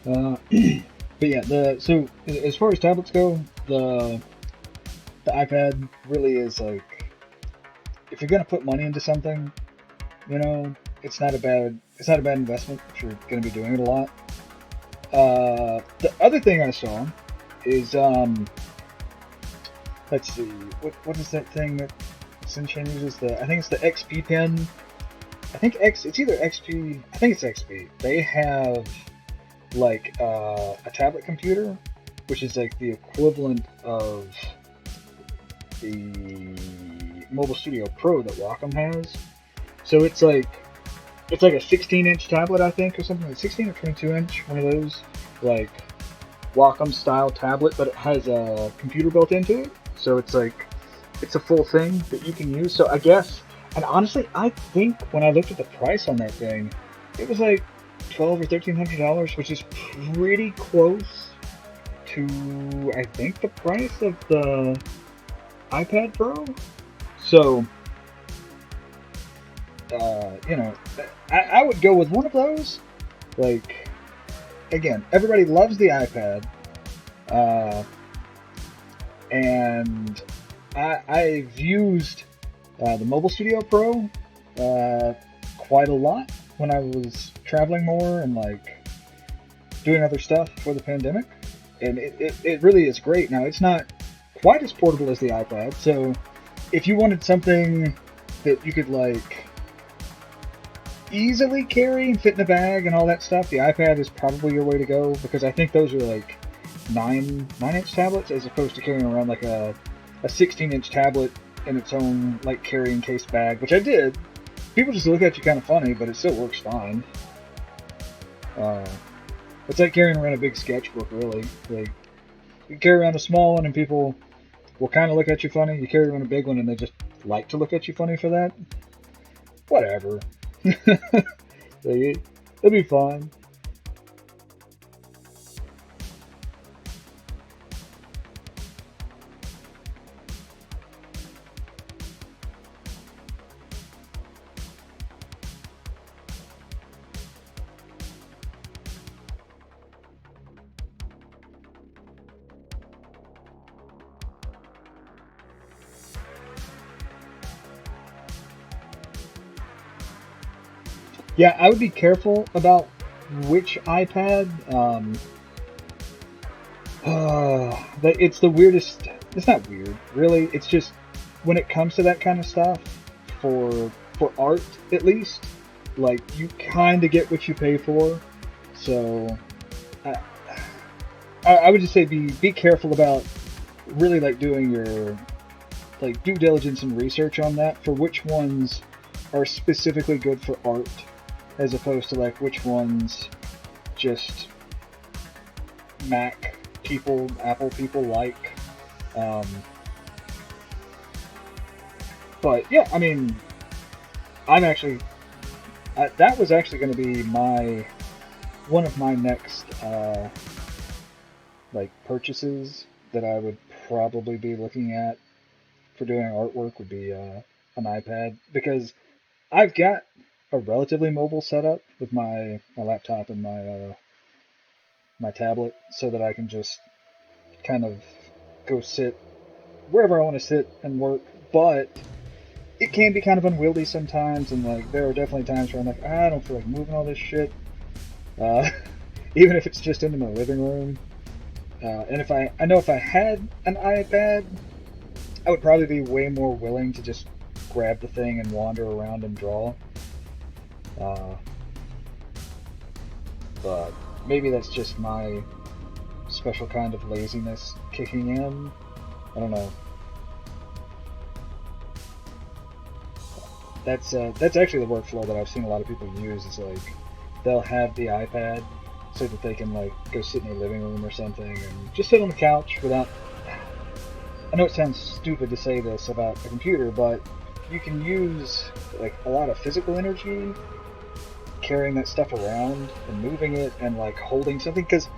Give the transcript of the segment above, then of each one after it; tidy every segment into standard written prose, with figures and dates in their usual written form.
Uh, but yeah, so as far as tablets go, the iPad really is like, if you're gonna put money into something, you know, it's not a bad investment if you're gonna be doing it a lot. The other thing I saw is let's see, what is that thing that Sinchan uses? I think it's the XP pen. It's either XP. I think it's XP. They have like a tablet computer, which is like the equivalent of the Mobile Studio Pro that Wacom has. So it's like a 16-inch tablet, I think, or something like 16 or 22-inch, one of those like Wacom style tablet, but it has a computer built into it. So it's a full thing that you can use. So I guess, and honestly, I think when I looked at the price on that thing, it was like $1,200 or $1,300, which is pretty close to, I think, the price of the iPad Pro. So, you know, I would go with one of those. Like, again, everybody loves the iPad, uh, and I've used the Mobile Studio Pro quite a lot when I was traveling more and like doing other stuff before the pandemic, and it really is great. Now it's not quite as portable as the iPad, so if you wanted something that you could like easily carry and fit in a bag and all that stuff, the iPad is probably your way to go, because I think those are like 9-inch tablets as opposed to carrying around like a 16-inch tablet in its own like carrying case bag, which I did. People just look at you kind of funny, but it still works fine. Uh, it's like carrying around a big sketchbook, really. Like, you carry around a small one and people will kind of look at you funny. You carry around a big one and they just like to look at you funny for that. Whatever. Like, it'll be fine. Yeah, I would be careful about which iPad. It's the weirdest. It's not weird, really. It's just when it comes to that kind of stuff, for art at least, like you kind of get what you pay for. So I, I would just say be careful about really like doing your like due diligence and research on that for which ones are specifically good for art, as opposed to like which ones just Mac people, Apple people like. Um, but yeah, I mean, I'm actually that was actually going to be my one of my next like purchases that I would probably be looking at for doing artwork would be an iPad, because I've got a relatively mobile setup with my laptop and my tablet, so that I can just kind of go sit wherever I want to sit and work. But it can be kind of unwieldy sometimes, and like there are definitely times where I'm like, I don't feel like moving all this shit, uh, even if it's just into my living room. And I know if I had an iPad, I would probably be way more willing to just grab the thing and wander around and draw. Uh, but maybe that's just my special kind of laziness kicking in. I don't know. That's actually the workflow that I've seen a lot of people use. Is like they'll have the iPad so that they can like go sit in their living room or something and just sit on the couch without. I know it sounds stupid to say this about a computer, but you can use like a lot of physical energy carrying that stuff around and moving it and like holding something, because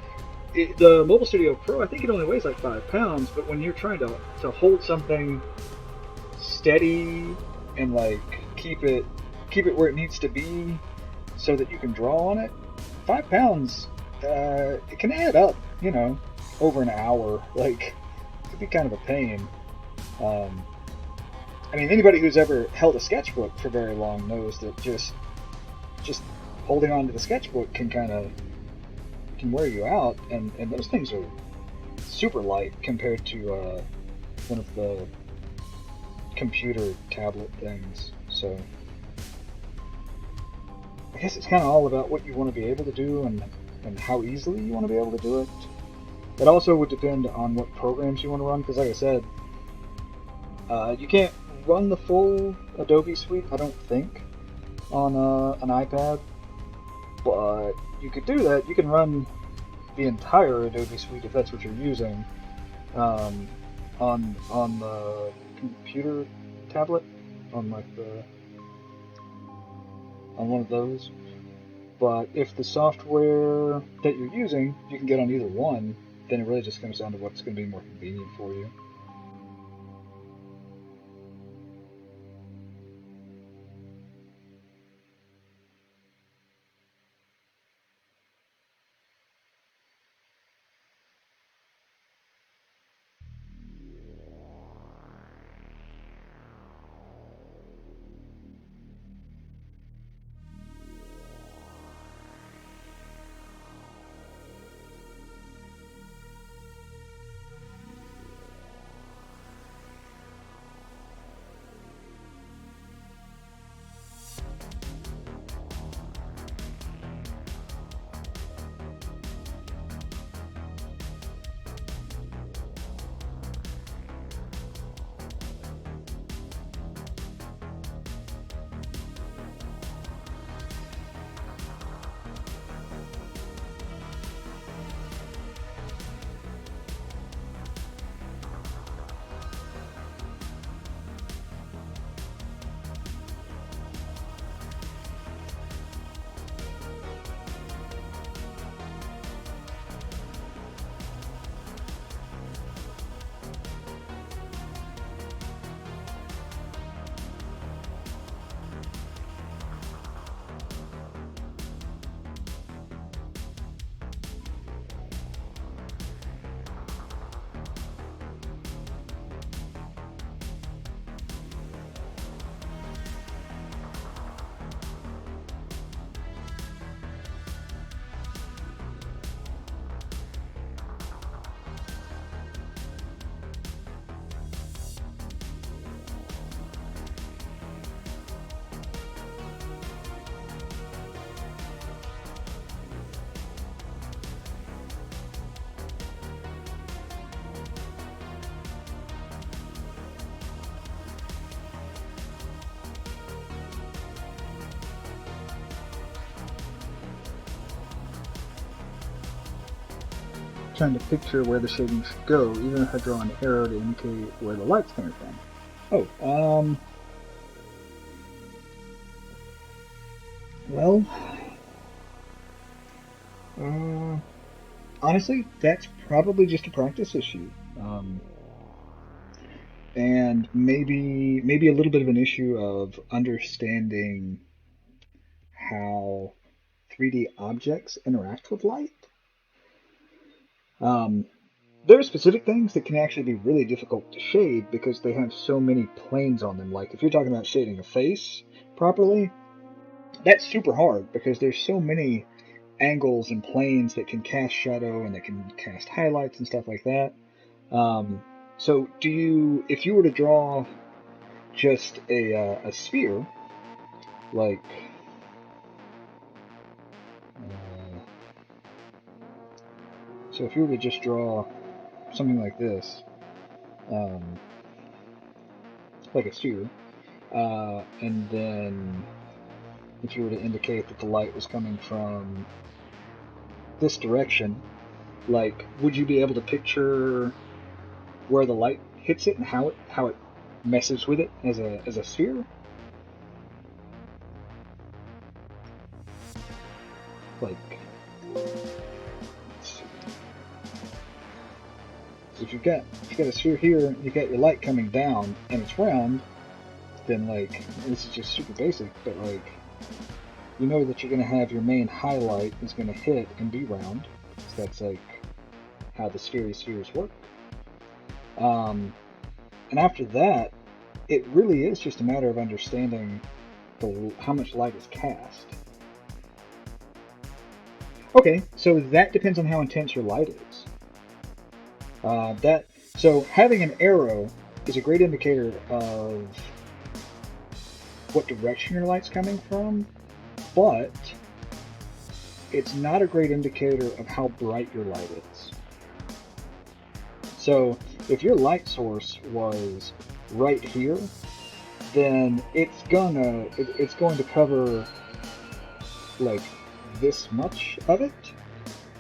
the Mobile Studio Pro, I think it only weighs like 5 pounds, but when you're trying to hold something steady and like keep it where it needs to be so that you can draw on it, 5 pounds it can add up, over an hour. Like, it could be kind of a pain. Um, I mean, anybody who's ever held a sketchbook for very long knows that just holding on to the sketchbook can wear you out, and those things are super light compared to one of the computer tablet things. So I guess it's kind of all about what you want to be able to do and how easily you want to be able to do it. It also would depend on what programs you want to run, because like I said, you can't run the full Adobe suite, I don't think, on an iPad, but you could do that. You can run the entire Adobe suite if that's what you're using um, on the computer tablet, on like the on one of those. But if the software that you're using you can get on either one, then it really just comes down to what's going to be more convenient for you. Trying to picture where the shading should go, even if I draw an arrow to indicate where the light's coming from. Well, uh, honestly, that's probably just a practice issue, and maybe a little bit of an issue of understanding how 3D objects interact with light. Um, there are specific things that can actually be really difficult to shade because they have so many planes on them. Like if you're talking about shading a face properly, that's super hard because there's so many angles and planes that can cast shadow and that can cast highlights and stuff like that. Um, so, if you were to draw just a sphere, like, uh, so if you were to just draw something like this, um, like a sphere, and then if you were to indicate that the light was coming from this direction, like, would you be able to picture where the light hits it and how it messes with it as a sphere? Like, so if you've got a sphere here, you've got your light coming down, and it's round, then like this is just super basic, but like you know that you're going to have your main highlight is going to hit and be round. So that's like how the spheres work. And after that, it really is just a matter of understanding how much light is cast. Okay, so that depends on how intense your light is. So having an arrow is a great indicator of what direction your light's coming from, but it's not a great indicator of how bright your light is. So if your light source was right here, then it's going to cover like this much of it,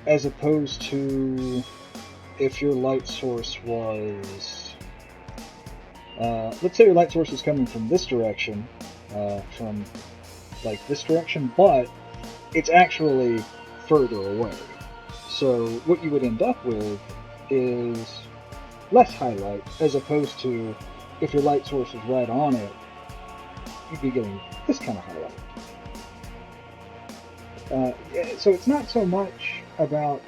as opposed to if your light source was, let's say your light source is coming from this direction, from like this direction, but it's actually further away. So what you would end up with is less highlight, as opposed to if your light source is right on it, you'd be getting this kind of highlight. So it's not so much about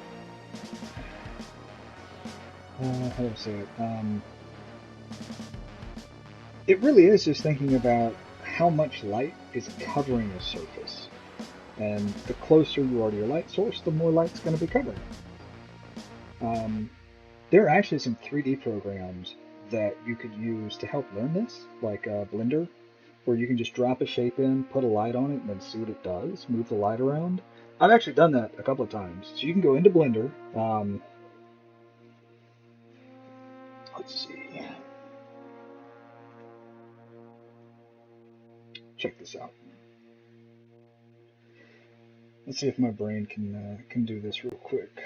how do I say it? It really is just thinking about how much light is covering a surface. And the closer you are to your light source, the more light's going to be covering it. There are actually some 3D programs that you could use to help learn this, like Blender, where you can just drop a shape in, put a light on it, and then see what it does, move the light around. I've actually done that a couple of times. So you can go into Blender. Let's see. Check this out. Let's see if my brain can do this real quick.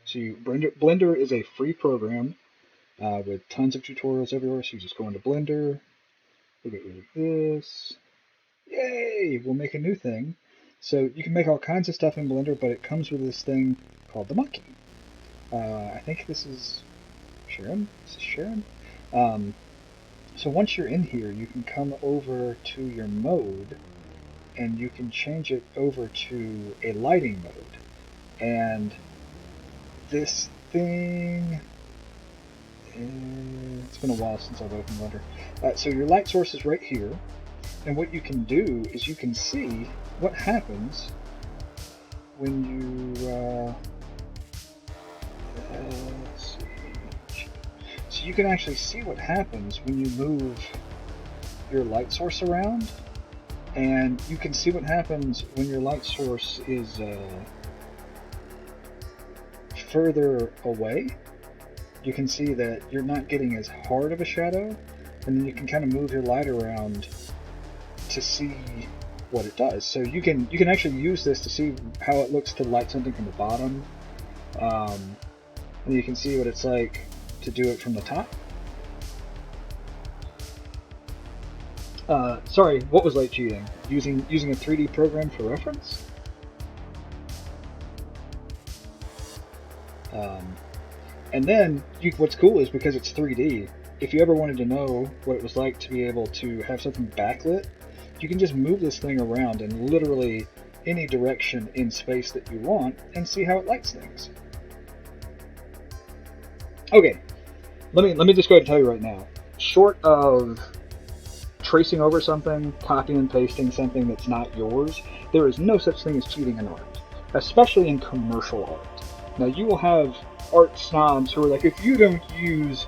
So Blender is a free program with tons of tutorials everywhere. So you just go into Blender, we'll get rid of this. Yay! We'll make a new thing. So you can make all kinds of stuff in Blender, but it comes with this thing called the monkey. I think this is Sharon. This is Sharon. So once you're in here, you can come over to your mode, and you can change it over to a lighting mode. And this thing, it's been a while since I've opened Blender. So your light source is right here, and what you can do is you can see what happens when you, let's see. So you can actually see what happens when you move your light source around, and you can see what happens when your light source is further away. You can see that you're not getting as hard of a shadow, and then you can kind of move your light around to see what it does. So you can actually use this to see how it looks to light something from the bottom, and you can see what it's like to do it from the top. Sorry, what was light cheating? Using a 3D program for reference? And then, what's cool is because it's 3D, if you ever wanted to know what it was like to be able to have something backlit, you can just move this thing around in literally any direction in space that you want and see how it lights things. Okay, let me just go ahead and tell you right now, short of tracing over something, copying and pasting something that's not yours, there is no such thing as cheating in art, especially in commercial art. Now, you will have art snobs who are like, if you don't use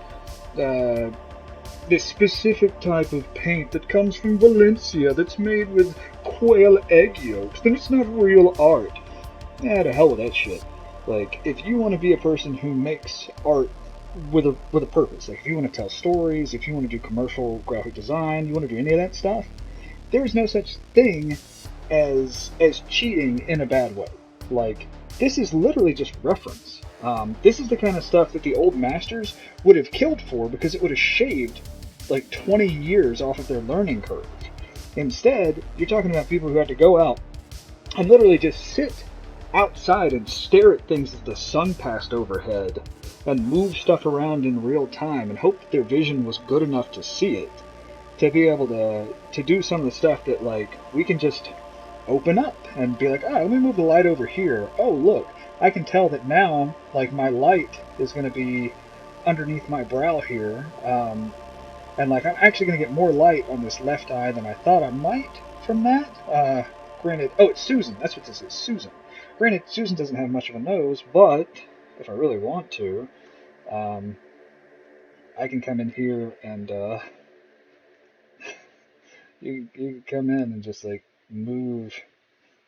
this specific type of paint that comes from Valencia that's made with quail egg yolks, then it's not real art. To hell with that shit. Like, if you want to be a person who makes art with a purpose, like if you want to tell stories, if you want to do commercial graphic design, you want to do any of that stuff, there is no such thing as cheating in a bad way. Like, this is literally just reference. This is the kind of stuff that the old masters would have killed for, because it would have shaved like 20 years off of their learning curve. Instead, you're talking about people who have to go out and literally just sit outside and stare at things as the sun passed overhead and move stuff around in real time and hope that their vision was good enough to see it, to be able to do some of the stuff that, like, we can just open up and be like, let me move the light over here. Oh, look, I can tell that now, like, my light is going to be underneath my brow here. And, like, I'm actually going to get more light on this left eye than I thought I might from that. Granted, it's Susan. That's what this is, Susan. Granted, Susan doesn't have much of a nose, but if I really want to, I can come in here and you can come in and just like move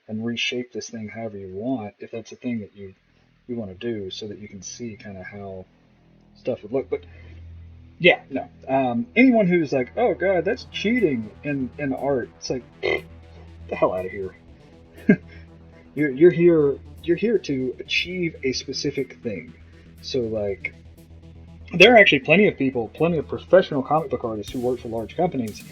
and reshape this thing however you want, if that's a thing that you want to do, so that you can see kind of how stuff would look. But yeah, no. Anyone who's like, oh god, that's cheating in art, it's like, get the hell out of here. you're here to achieve a specific thing. So like, there are actually plenty of professional comic book artists who work for large companies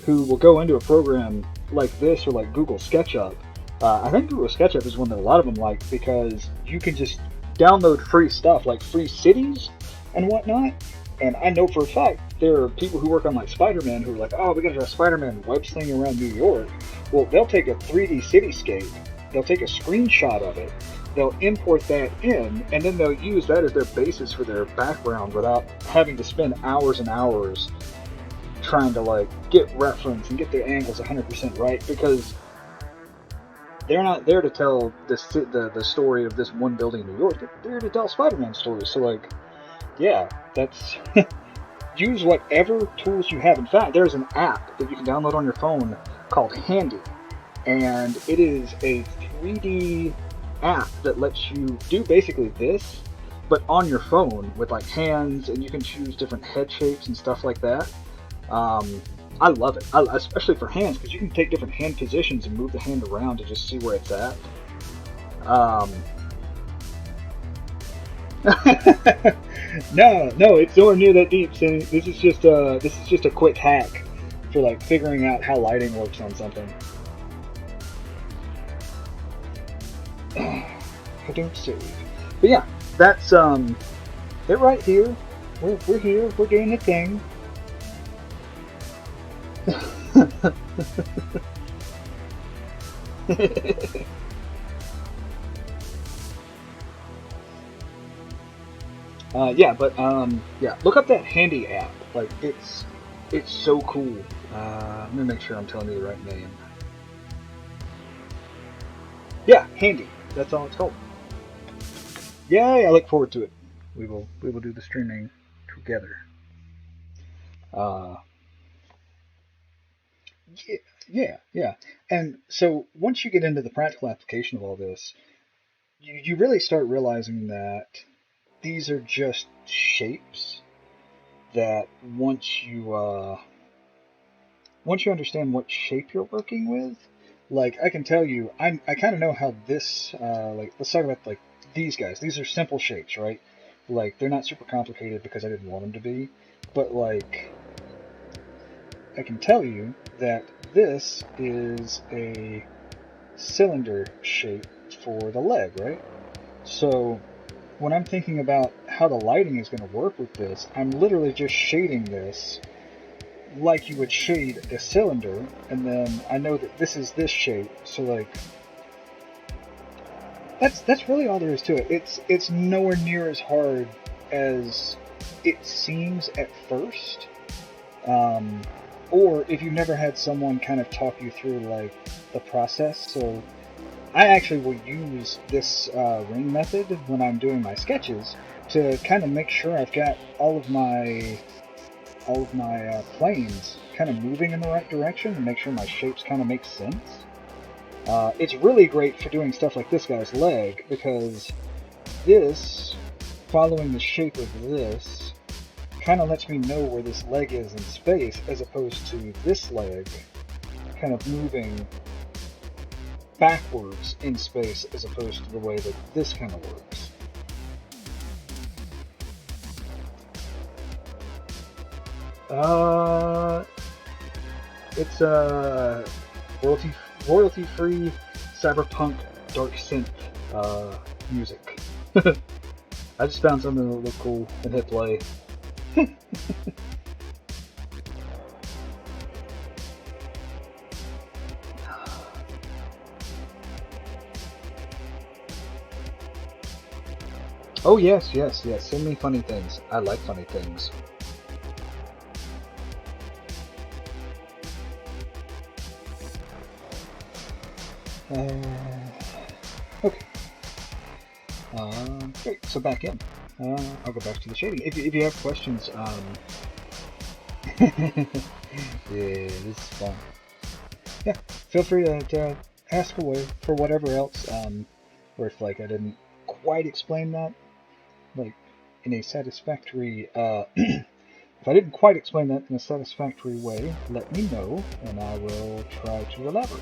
who will go into a program like this or like Google SketchUp. I think Google SketchUp is one that a lot of them like, because you can just download free stuff like free cities and whatnot. And I know for a fact there are people who work on like Spider-Man who are like, oh, we got to draw Spider-Man web slinging around New York. Well, they'll take a 3D cityscape, they'll take a screenshot of it, they'll import that in, and then they'll use that as their basis for their background without having to spend hours and hours trying to like get reference and get their angles 100% right, because they're not there to tell the story of this one building in New York. They're there to tell Spider-Man stories. So like, yeah, that's use whatever tools you have. In fact, there's an app that you can download on your phone called Handy, and it is a 3D app that lets you do basically this, but on your phone with like hands, and you can choose different head shapes and stuff like that. I love it, especially for hands, because you can take different hand positions and move the hand around to just see where it's at. No, it's nowhere near that deep. So this is just a quick hack for like figuring out how lighting works on something. I don't save. But yeah, that's it right here. We're here. We're doing the thing. Yeah, look up that Handy app. Like, it's so cool. Let me make sure I'm telling you the right name. Yeah, Handy. That's all it's called. Yay! I look forward to it. We will do the streaming together. Yeah. And so once you get into the practical application of all this, you really start realizing that these are just shapes that once you understand what shape you're working with, like I can tell you, I kind of know how this like, let's talk about like these guys. These are simple shapes, right? Like, they're not super complicated because I didn't want them to be, but like, I can tell you that this is a cylinder shape for the leg, right? So when I'm thinking about how the lighting is going to work with this, I'm literally just shading this like you would shade a cylinder, and then I know that this is this shape, so like, that's really all there is to it. It's nowhere near as hard as it seems at first. Or if you've never had someone kind of talk you through like the process. So I actually will use this ring method when I'm doing my sketches to kind of make sure I've got all of my planes kind of moving in the right direction and make sure my shapes kind of make sense. It's really great for doing stuff like this guy's leg, because this, following the shape of this, kind of lets me know where this leg is in space, as opposed to this leg kind of moving backwards in space, as opposed to the way that this kind of works. It's royalty-free cyberpunk dark synth music. I just found something that looked cool and hit play. Oh yes, yes, yes. Send me funny things. I like funny things. Okay. Great. So back in. I'll go back to the shading. If you have questions, yeah, this is fun. Yeah, feel free to ask away for whatever else. Or if like I didn't quite explain that, like in a satisfactory, if I didn't quite explain that in a satisfactory way, let me know, and I will try to elaborate.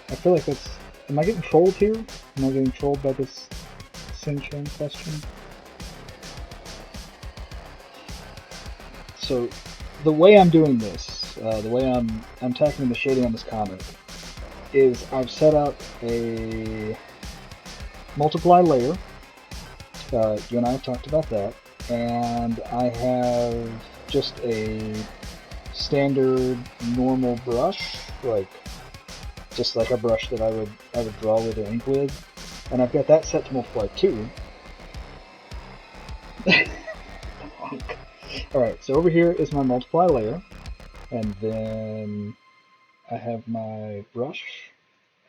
I feel like that's. Am I getting trolled here? Am I getting trolled by this Shin-chan question? So, the way I'm doing this, the way I'm tackling the shading on this comic, is I've set up a multiply layer. You and I have talked about that, and I have just a standard normal brush, just like a brush that I would draw with or ink with, and I've got that set to multiply 2. Alright, so over here is my multiply layer, and then I have my brush,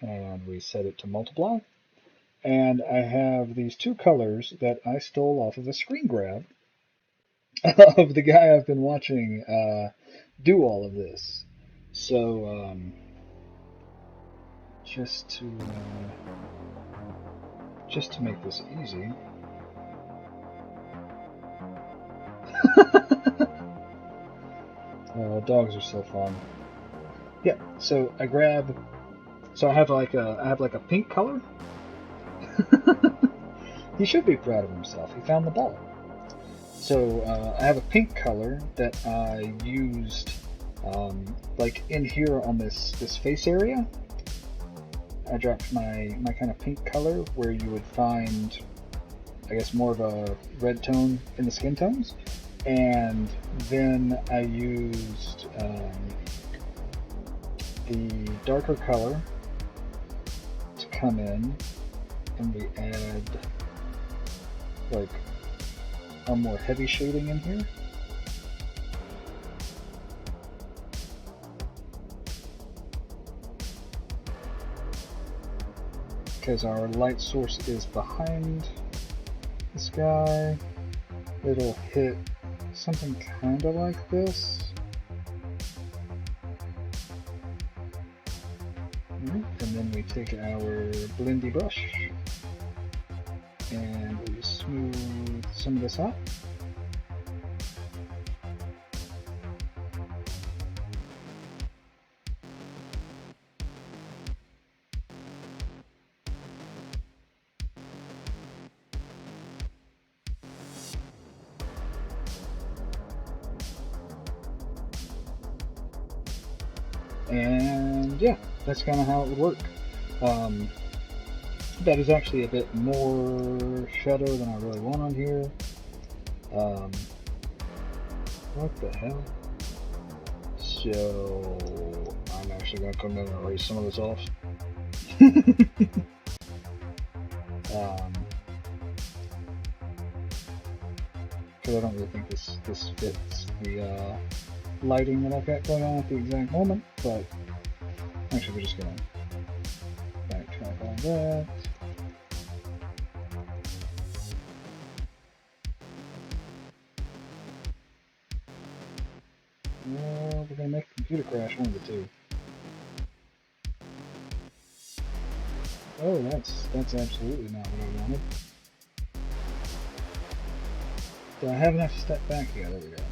and we set it to multiply, and I have these 2 colors that I stole off of a screen grab of the guy I've been watching do all of this. So, just to make this easy. Dogs are so fun. Yeah, so I have like a pink color. He should be proud of himself. He found the ball. So I have a pink color that I used like in here on this face area. I dropped my kind of pink color where you would find, I guess, more of a red tone in the skin tones. And then I used the darker color to come in, and we add like a more heavy shading in here. Because our light source is behind this guy, it'll hit something kind of like this. And then we take our blendy brush and we smooth some of this out. And yeah, that's kind of how it would work. That is actually a bit more shadow than I really want on here. What the hell? So I'm actually going to come in and erase some of this off. Because I don't really think this fits the lighting that I've got going on at the exact moment, but actually we're just going to backtrack that. Well, we're gonna make a computer crash, one of the two. Oh, that's absolutely not what I wanted. Do I have enough to step back here? There we go.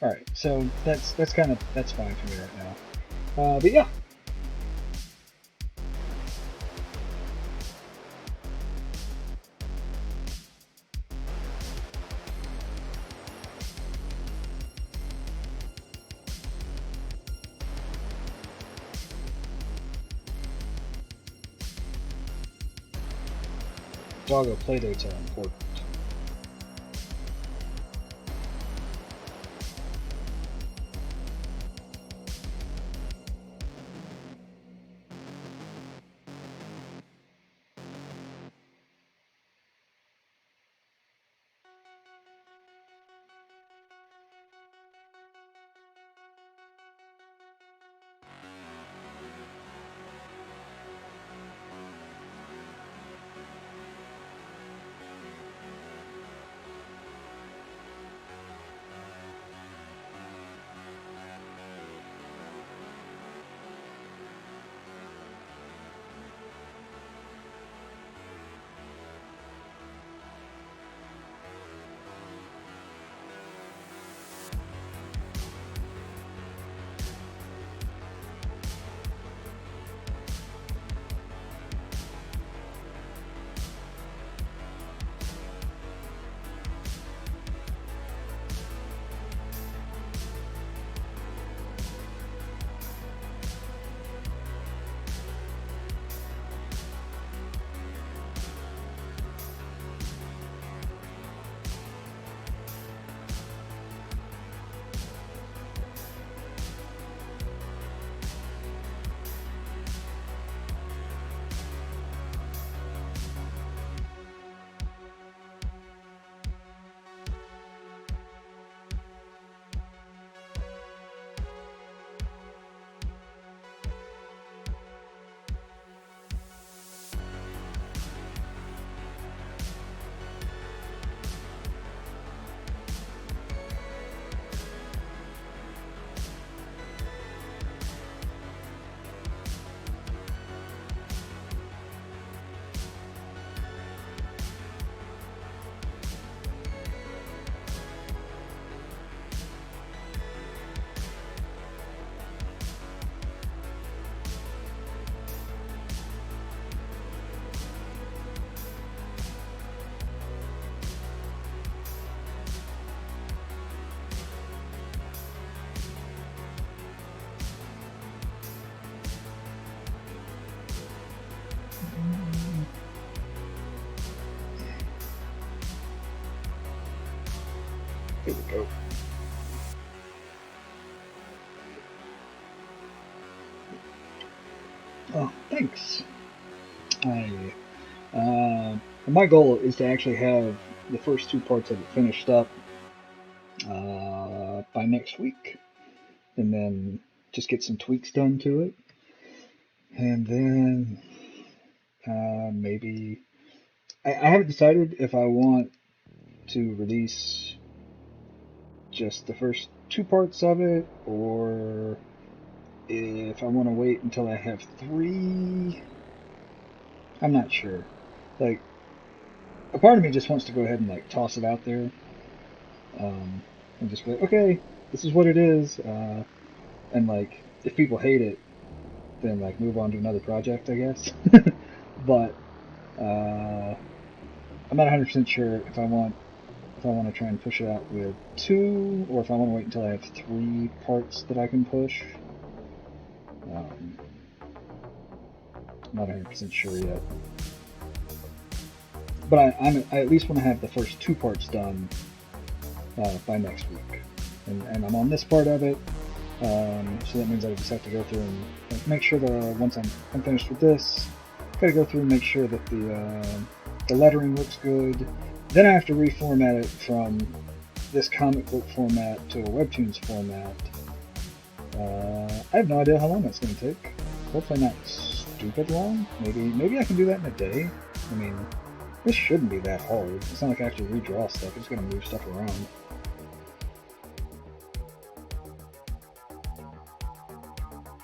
Alright, so that's fine for me right now. But yeah. Doggo playdates are important. Here we go. Oh, thanks. My goal is to actually have the first two parts of it finished up by next week, and then just get some tweaks done to it, and then maybe I haven't decided if I want to release just the first two parts of it, or if I want to wait until I have three. I'm not sure. Like, a part of me just wants to go ahead and like toss it out there, and just be like, okay, this is what it is, and like if people hate it, then like move on to another project, I guess. But I'm not 100% sure if I want to try and push it out with two, or if I want to wait until I have three parts that I can push. I'm not 100% sure yet. But I at least want to have the first two parts done by next week. And I'm on this part of it, so that means I just have to go through and like, make sure that once I'm finished with this, gotta go through and make sure that the lettering looks good. Then I have to reformat it from this comic book format to a Webtoons format. I have no idea how long that's going to take. Hopefully not stupid long. Maybe I can do that in a day. I mean, this shouldn't be that hard. It's not like I have to redraw stuff. I'm just gonna move stuff around.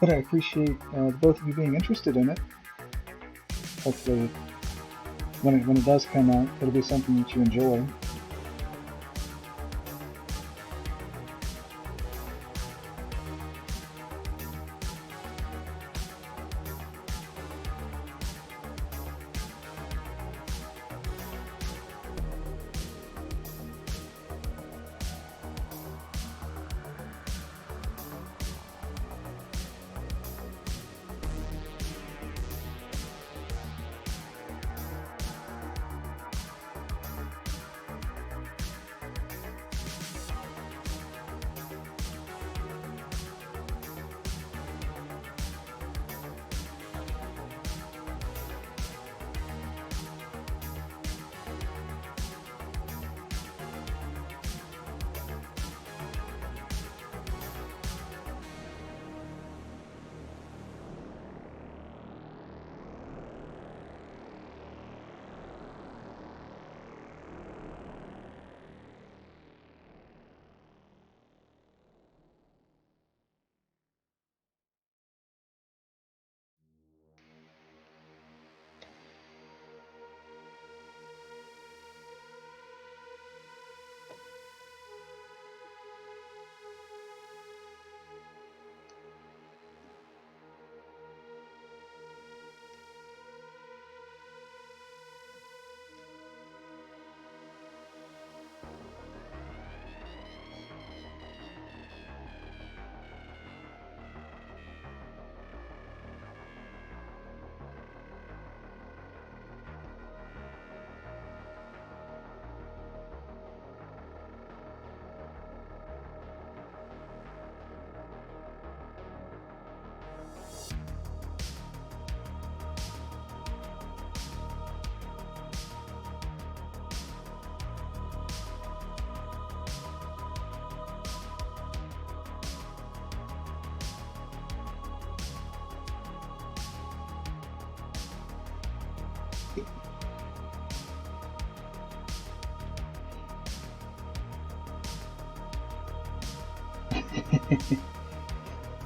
But I appreciate both of you being interested in it. Hopefully, when it does come out, it'll be something that you enjoy.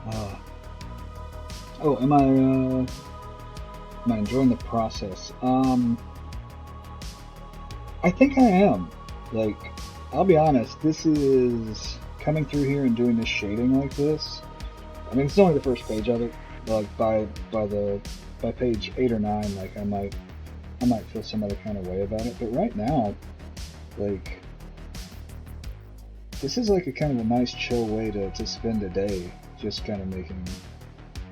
uh, oh, am I enjoying the process? I think I am. Like, I'll be honest, this is coming through here and doing this shading like this. I mean, it's only the first page of it. Like by page 8 or 9, like I might feel some other kind of way about it. But right now, like, this is like a kind of a nice chill way to spend a day. Just kind of making.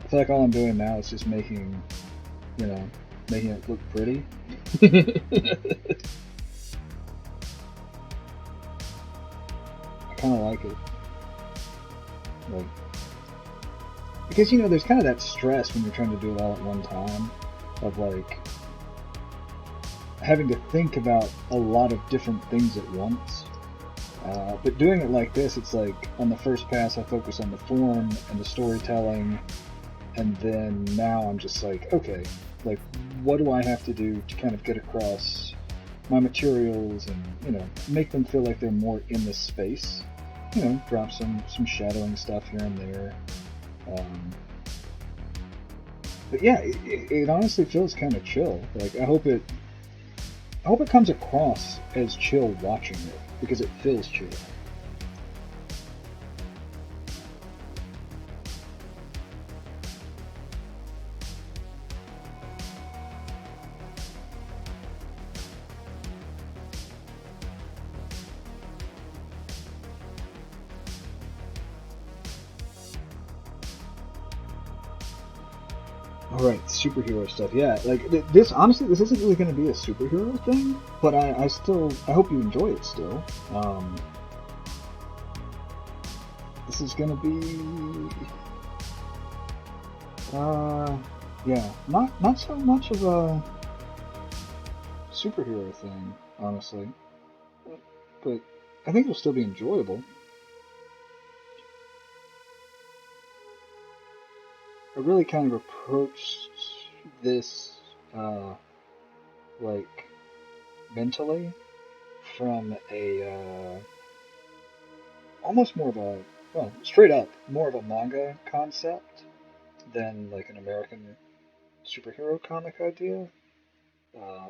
I feel like all I'm doing now is just making, making it look pretty. I kind of like it. Like, because there's kind of that stress when you're trying to do it all at one time, of like having to think about a lot of different things at once. But doing it like this, it's like on the first pass I focus on the form and the storytelling, and then now I'm just like, okay, like what do I have to do to kind of get across my materials and make them feel like they're more in the space. Drop some shadowing stuff here and there. But yeah, it honestly feels kind of chill. Like I hope it comes across as chill watching it, because it feels chill. Alright, superhero stuff. Yeah, like this. Honestly, this isn't really going to be a superhero thing, but I hope you enjoy it still. This is going to be, yeah, not so much of a superhero thing, honestly, but I think it'll still be enjoyable. I really kind of approached this, like, mentally from almost more of a, well, straight up, more of a manga concept than like an American superhero comic idea.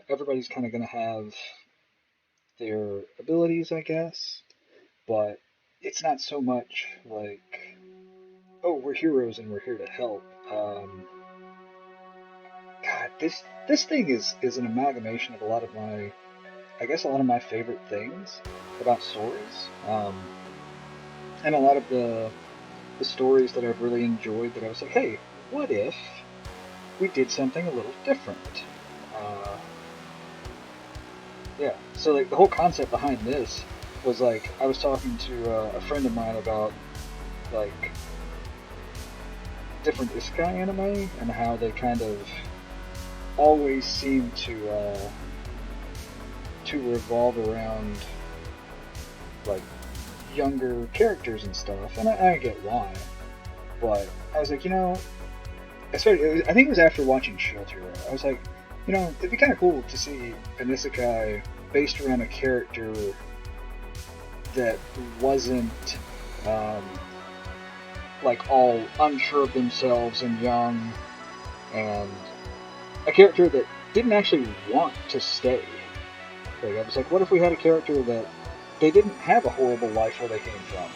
Everybody's kind of going to have their abilities, I guess, but it's not so much like, oh, we're heroes and we're here to help. God, this thing is an amalgamation of a lot of my, I guess, a lot of my favorite things about stories, and a lot of the stories that I've really enjoyed. That I was like, hey, what if we did something a little different? Uh, yeah. So like the whole concept behind this was like I was talking to a friend of mine about like different isekai anime and how they kind of always seem to revolve around like younger characters and stuff, and I get why, but I was like, especially I think it was after watching Shield Hero, I was like, it'd be kind of cool to see an isekai based around a character that wasn't um, like all unsure of themselves and young, and a character that didn't actually want to stay. Like, I was like, what if we had a character that they didn't have a horrible life where they came from,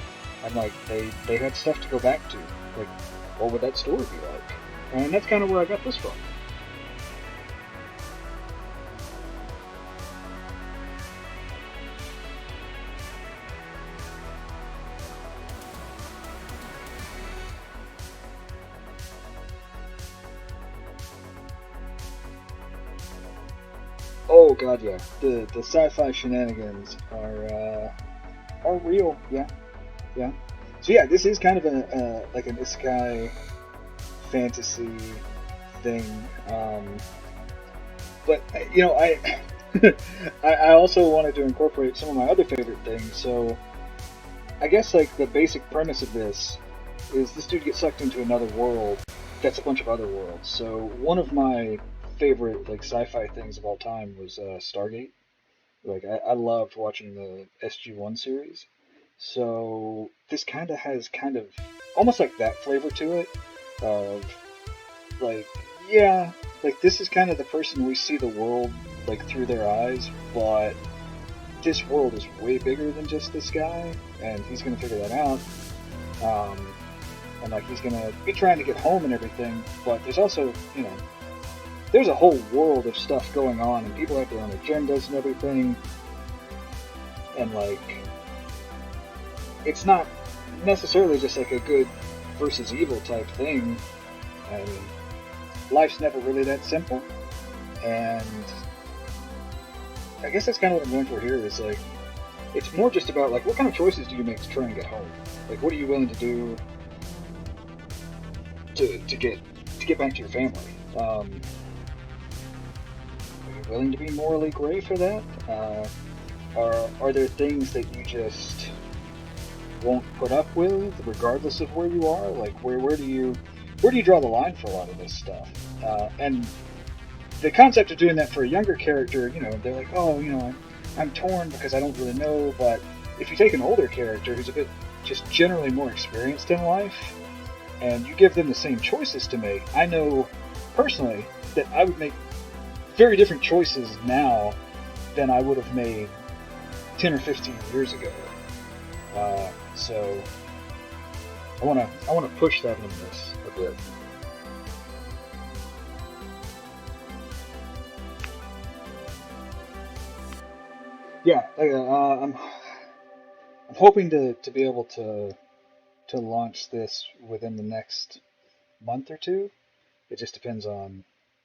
and like they had stuff to go back to? Like, what would that story be like? And that's kind of where I got this from. Oh god, yeah. The sci-fi shenanigans are real. Yeah, yeah. So yeah, this is kind of a like an isekai fantasy thing. But I I also wanted to incorporate some of my other favorite things. So I guess like the basic premise of this is this dude gets sucked into another world that's a bunch of other worlds. So one of my favorite like sci-fi things of all time was Stargate. Like I loved watching the SG-1 series. So this kind of has kind of almost like that flavor to it of like, yeah, like this is kind of the person we see the world like through their eyes, but this world is way bigger than just this guy, and he's gonna figure that out. Um, and like he's gonna be trying to get home and everything, but there's also, there's a whole world of stuff going on, and people have their own agendas and everything, and like it's not necessarily just like a good versus evil type thing. I mean, life's never really that simple, and I guess that's kind of what I'm going for here. Is like it's more just about like what kind of choices do you make to try and get home? Like what are you willing to do to get back to your family? Are you willing to be morally gray for that? Are there things that you just won't put up with, regardless of where you are? Like where do you draw the line for a lot of this stuff? And the concept of doing that for a younger character, they're like, oh, I'm torn because I don't really know. But if you take an older character who's a bit just generally more experienced in life, and you give them the same choices to make, I know personally that I would make very different choices now than I would have made 10 or 15 years ago. So I wanna push that in this a bit. Yeah, I'm hoping to be able to launch this within the next month or two. It just depends on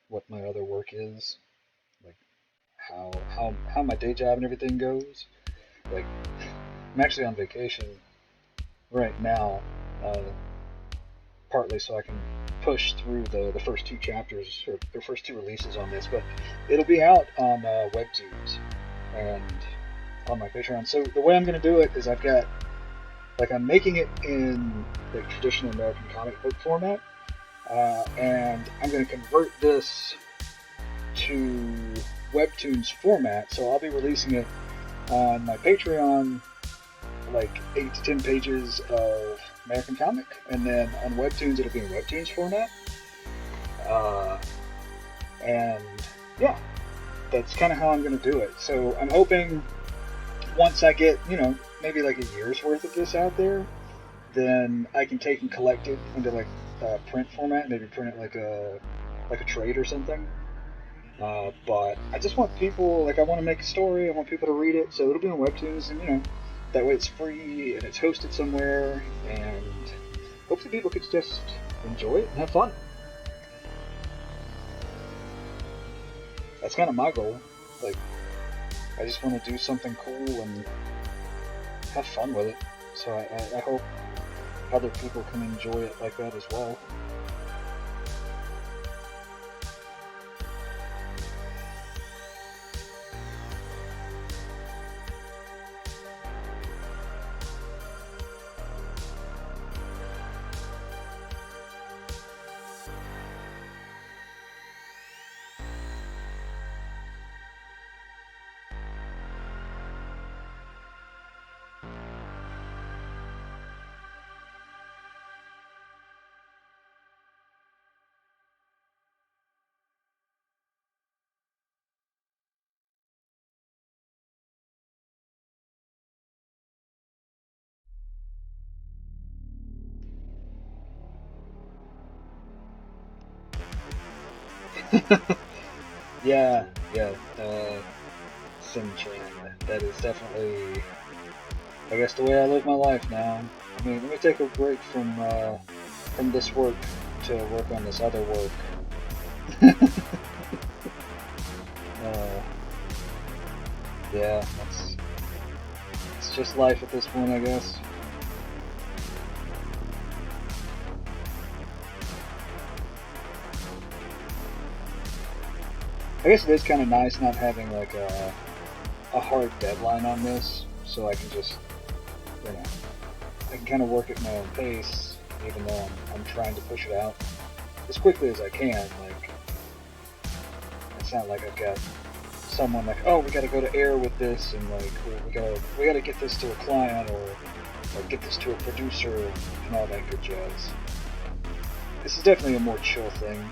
what my other work is, like how my day job and everything goes. Like I'm actually on vacation right now, uh, partly so I can push through the first two chapters or the first two releases on this, but it'll be out on Webtoons and on my Patreon. So the way I'm going to do it is I've got like I'm making it in like traditional American comic book format. and I'm going to convert this to Webtoons format. So I'll be releasing it on my Patreon, like 8 to 10 pages of American comic, and then on Webtoons it'll be in Webtoons format. Uh, and yeah, that's kind of how I'm going to do it. So I'm hoping once I get, maybe like a year's worth of this out there, then I can take and collect it into like print format, maybe print it like a trade or something. But I just want people, like, I want to make a story, I want people to read it, so it'll be on Webtoons, and that way it's free and it's hosted somewhere, and hopefully people could just enjoy it and have fun. That's kind of my goal. Like, I just want to do something cool and have fun with it. So I hope other people can enjoy it like that as well. Yeah, yeah. Sim-Chan. That is definitely, I guess, the way I live my life now. I mean, let me take a break from this work to work on this other work. uh, yeah, it's just life at this point, I guess. I guess it is kind of nice not having like a hard deadline on this, so I can just, you know, I can kind of work at my own pace, even though I'm trying to push it out as quickly as I can. Like, it's not like I've got someone like, oh, we got to go to air with this, and like we gotta get this to a client, or get this to a producer, and all that good jazz. This is definitely a more chill thing.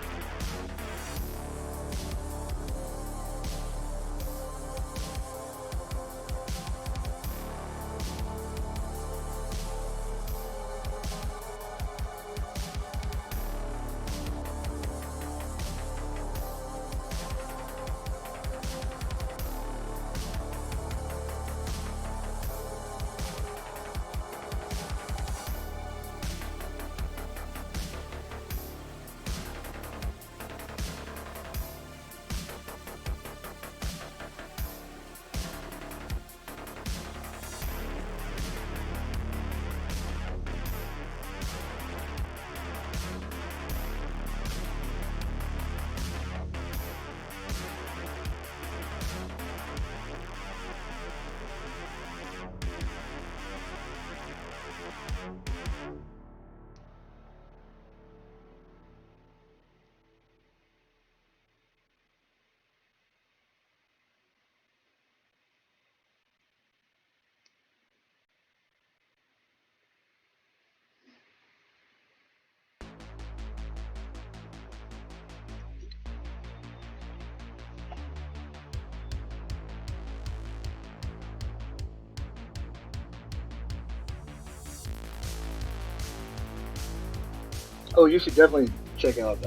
Oh, you should definitely check out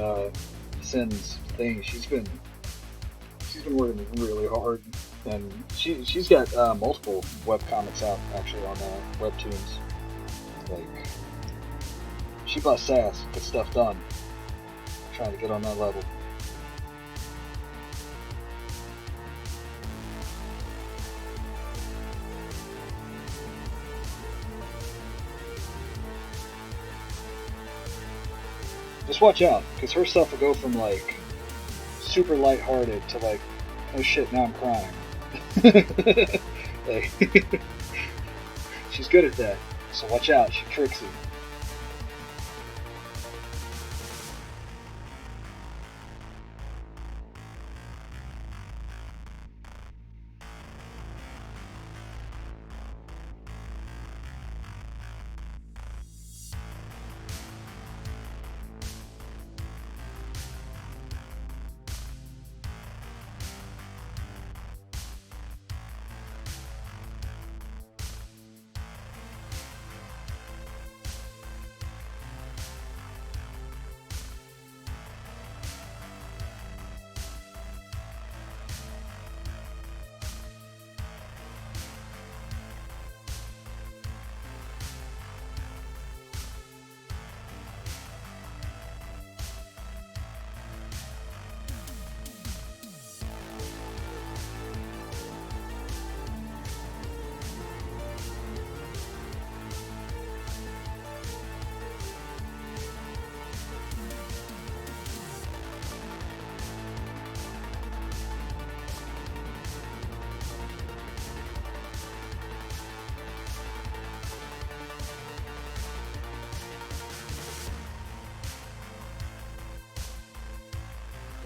Sin's thing. She's been working really hard, and she's got multiple web comics out actually on Webtoons. Like, she busts ass, gets stuff done. Trying to get on that level. Just watch out, because her stuff will go from like super lighthearted to like, oh shit, now I'm crying. Like, she's good at that, so watch out. She tricks you.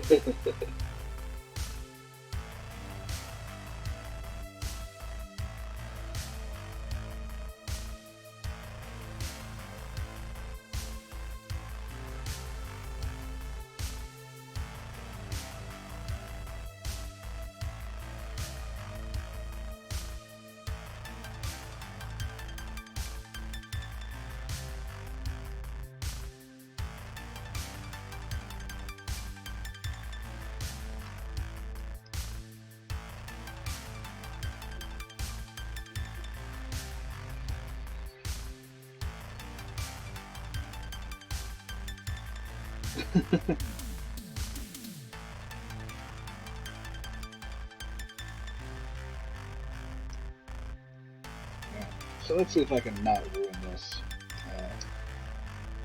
Yeah. So let's see if I can not ruin this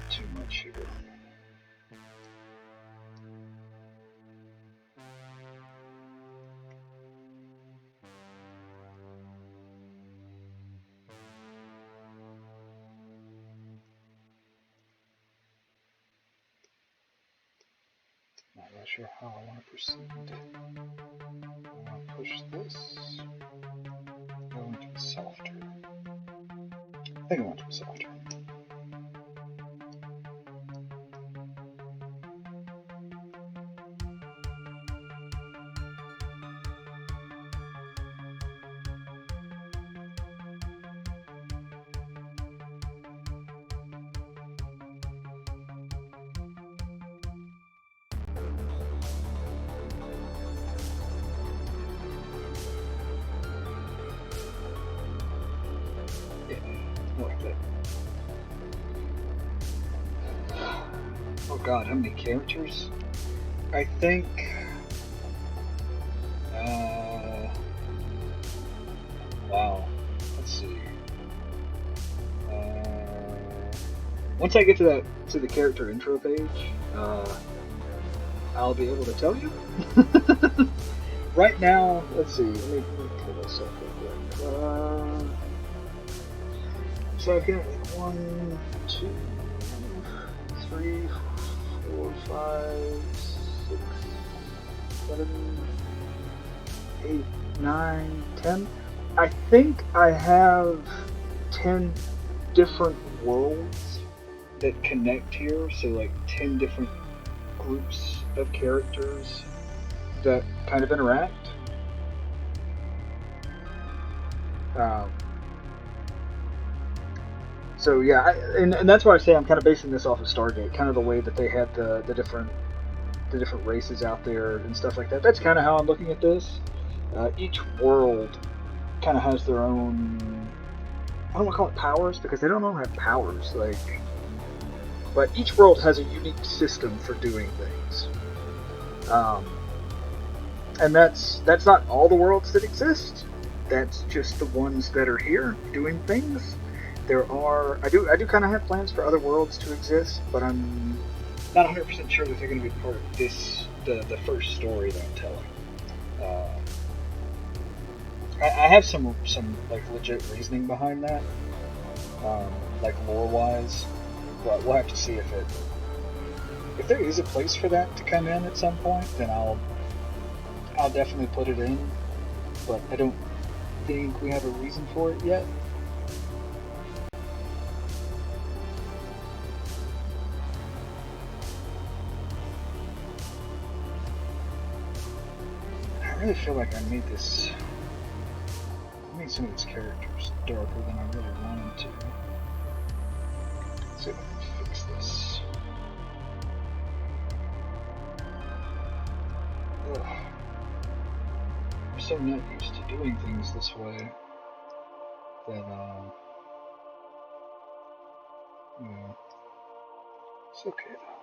too much here. Not really sure how I want to proceed. I want to push this. I want it to be softer. I think I want it to be softer. Yeah, I like that. Oh god, how many characters? I think. Wow. Let's see. Once I get to the character intro page, I'll be able to tell you. Right now, let's see. Let me pull this up real quick. So I've got like 1, 2, 3, 4, 5, 6, 7, 8, 9, 10. I think I have 10 different worlds that connect here. So like 10 different groups of characters that kind of interact. So yeah, and that's why I say I'm kind of basing this off of Stargate, kind of the way that they had the different races out there and stuff like that. That's kind of how I'm looking at this. Each world kind of has their own. I don't want to call it powers because they don't all have powers. But each world has a unique system for doing things. And that's not all the worlds that exist. That's just the ones that are here doing things. I do kind of have plans for other worlds to exist, but I'm not 100% sure that they're going to be part of the first story that I'm telling. I have some like legit reasoning behind that, like lore wise, but we'll have to see if there is a place for that to come in at some point. Then I'll definitely put it in, but I don't think we have a reason for it yet. I really feel like I made some of these characters darker than I really wanted to. Let's see if I can fix this. Ugh. I'm so not used to doing things this way that, yeah. It's okay though.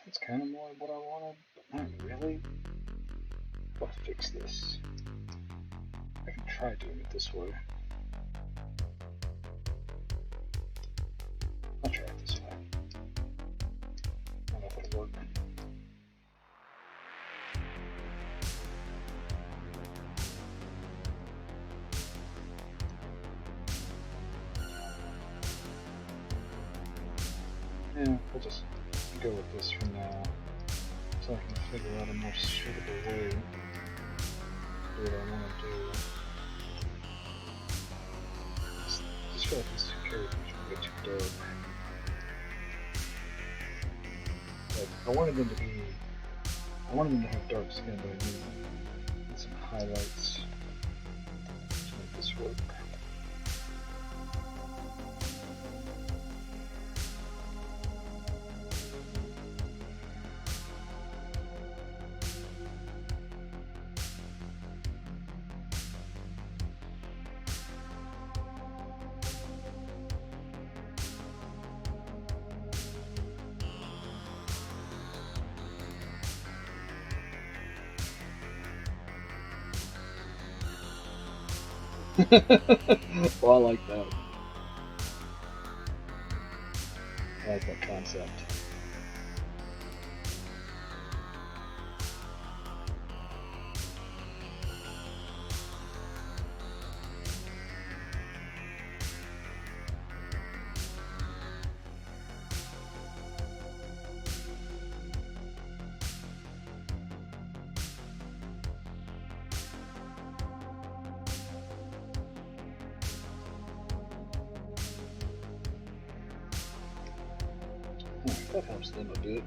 That's kind of more what I wanted, but not really. I'll fix this. I can try doing it this way. I'll try it this way. artwork. Yeah, we'll just go with this for now, so I can figure out a more suitable way to do what I want to do. Just feel like these two characters are a bit too dark. Like, I wanted them to have dark skin, but I need some highlights to make this work. Well, I like that. I like that concept. That helps them a bit.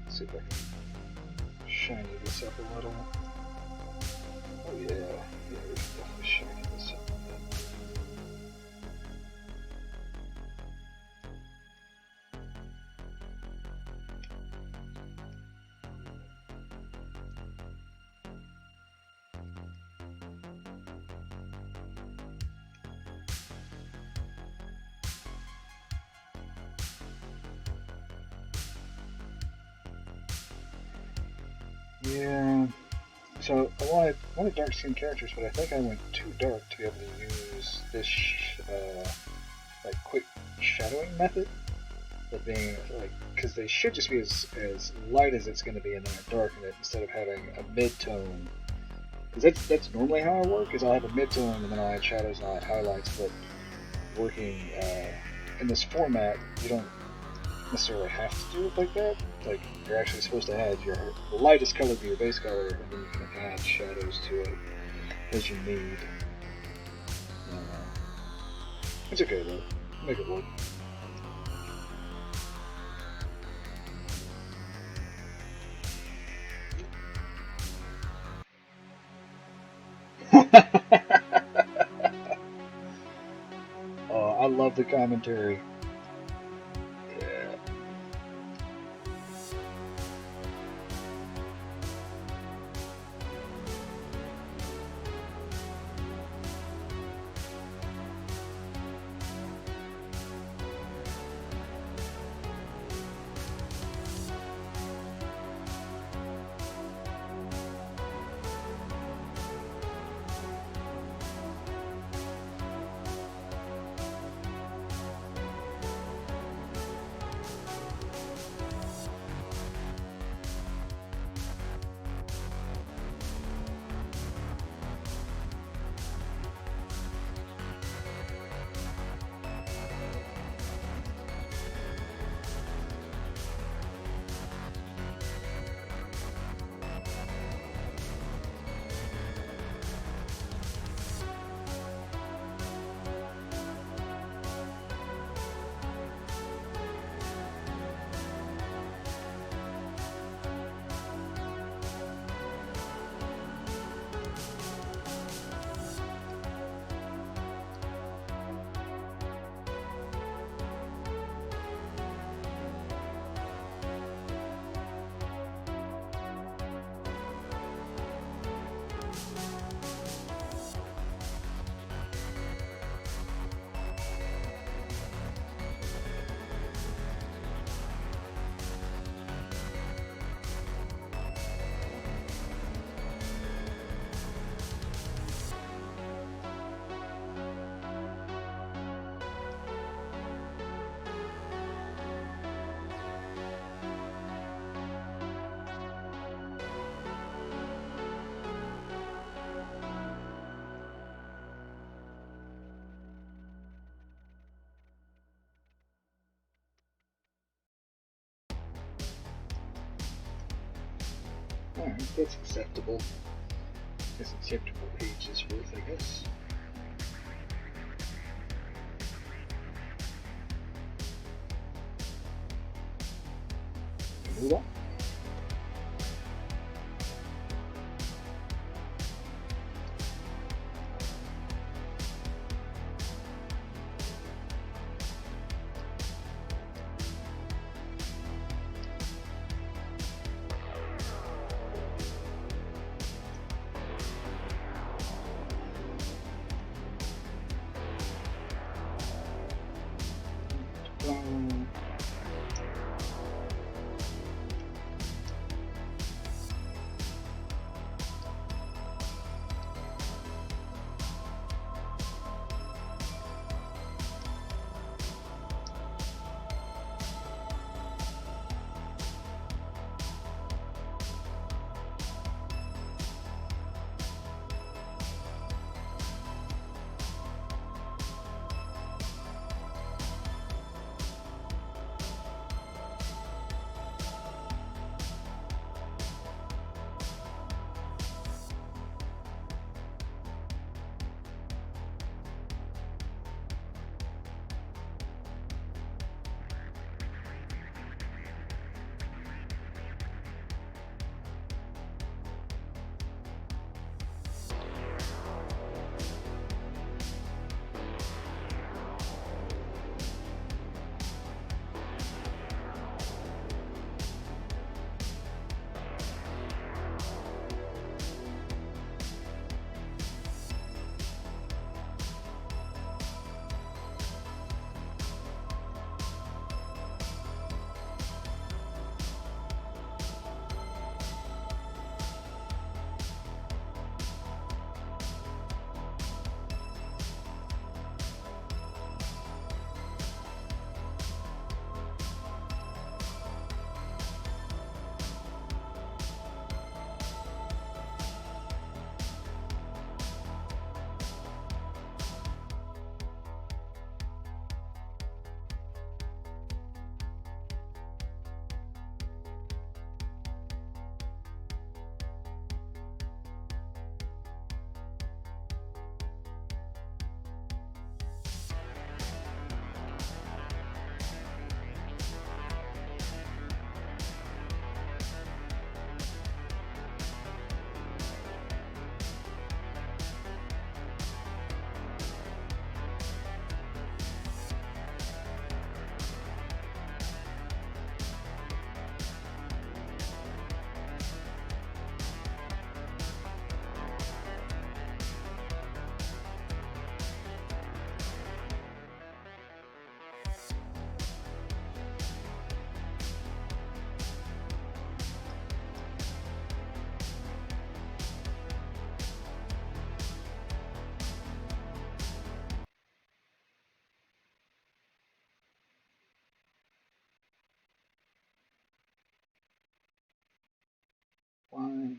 Let's see if I can shiny this up a little. Oh yeah, we can definitely shiny this up a bit. Yeah, so I wanted dark skinned characters, but I think I went too dark to be able to use this like quick shadowing method. But being like, because they should just be as light as it's going to be, and then I darken it instead of having a mid-tone. Because that's normally how I work. Is I'll have a mid-tone and then I'll add shadows and I'll add highlights. But working in this format, you don't necessarily have to do it like that. Like, you're actually supposed to add your lightest color to your base color, and then you can add shadows to it as you need. It's okay though. Make it work. Oh, I love the commentary. Yeah. Alright, that's acceptable. That's acceptable pages worth, I guess. Move on.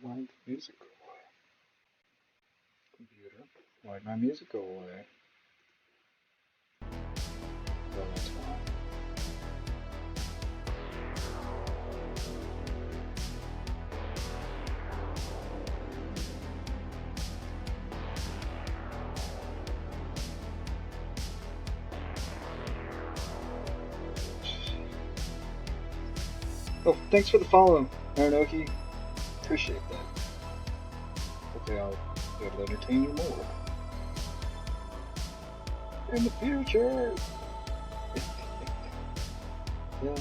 Why the music go away? Computer, why'd my music go away? Well, that's why. Oh, thanks for the follow, Aranoki. Appreciate that. Hopefully I'll be able to entertain you more in the future. It'd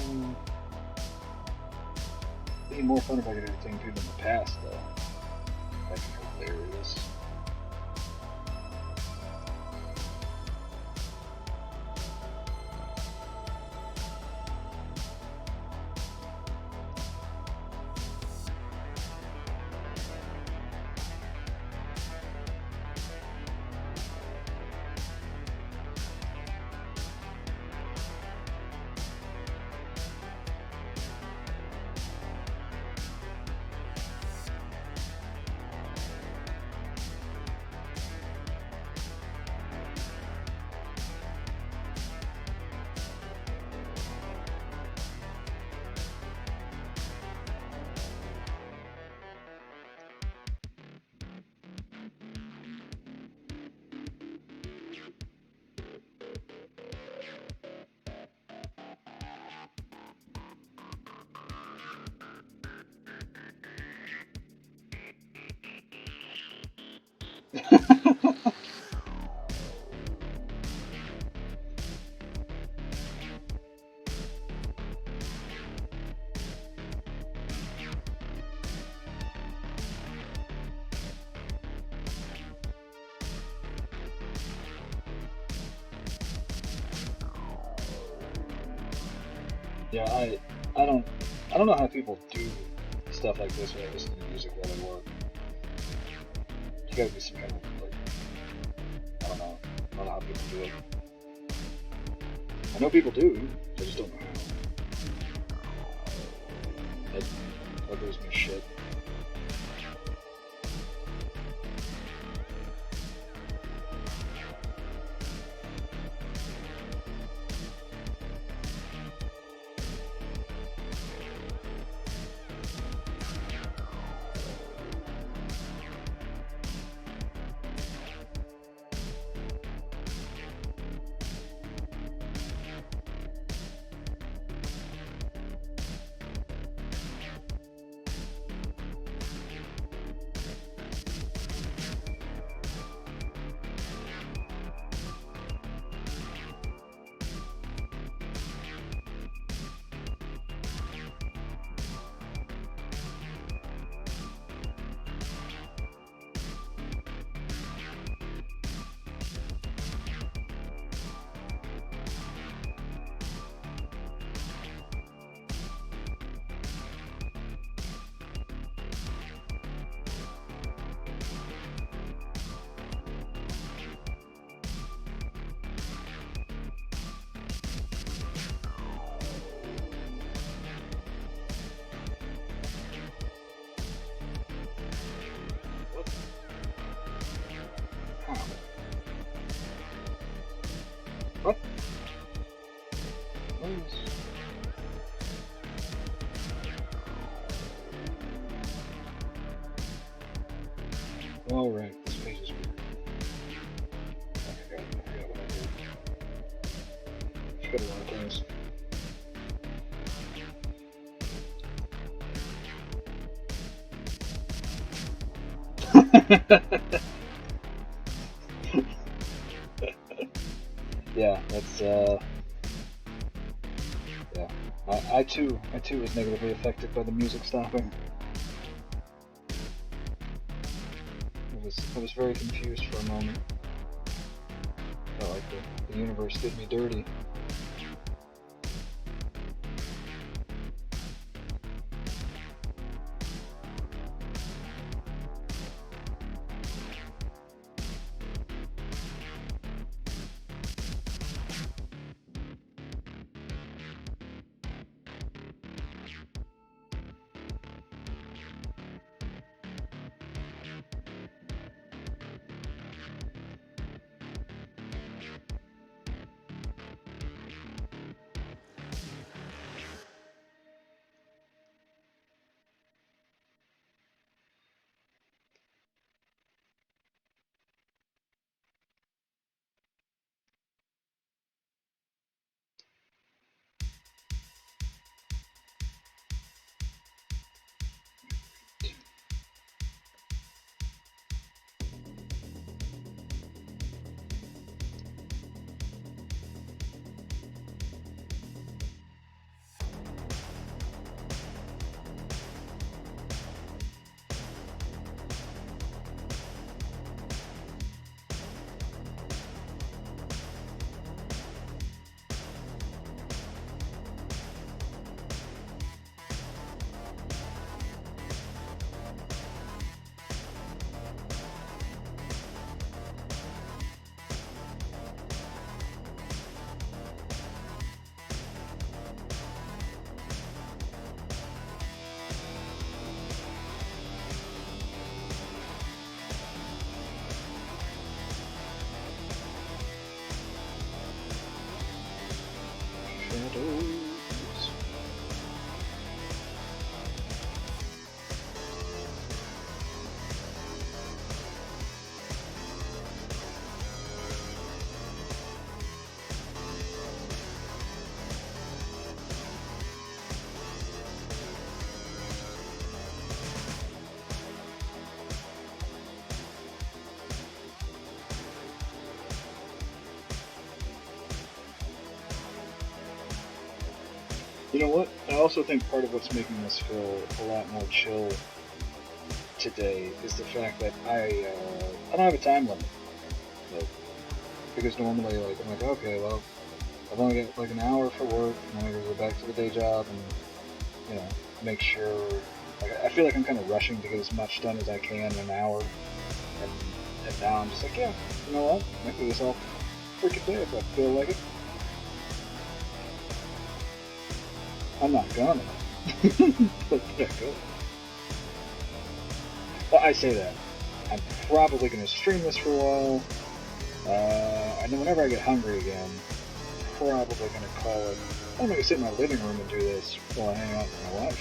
be more fun if I could entertain people in the past, though. That'd be hilarious. Yeah, I don't I don't know how people do stuff like this when they listen to music while they work. You gotta be some kind of like I don't know how people do it. I know people do, I just don't know how. That gives me shit. What? How? What? What is... Oh right, this page is weird. I forgot what I did. Forgot a lot of things. Yeah, that's yeah. I too was negatively affected by the music stopping. I was very confused for a moment. Felt like the universe did me dirty. You know what? I also think part of what's making this feel a lot more chill today is the fact that I don't have a time limit. Like, because normally, like, I'm like, okay, well, I've only got like an hour for work, and then I gotta go back to the day job and, you know, make sure. Like, I feel like I'm kind of rushing to get as much done as I can in an hour, and now I'm just like, yeah, you know what? I can do this all freaking day if I feel like it. I'm not gonna, but yeah, go. Well, I say that. I'm probably gonna stream this for a while, and then whenever I get hungry again, probably gonna call it. I'm gonna sit in my living room and do this while I hang out with my wife.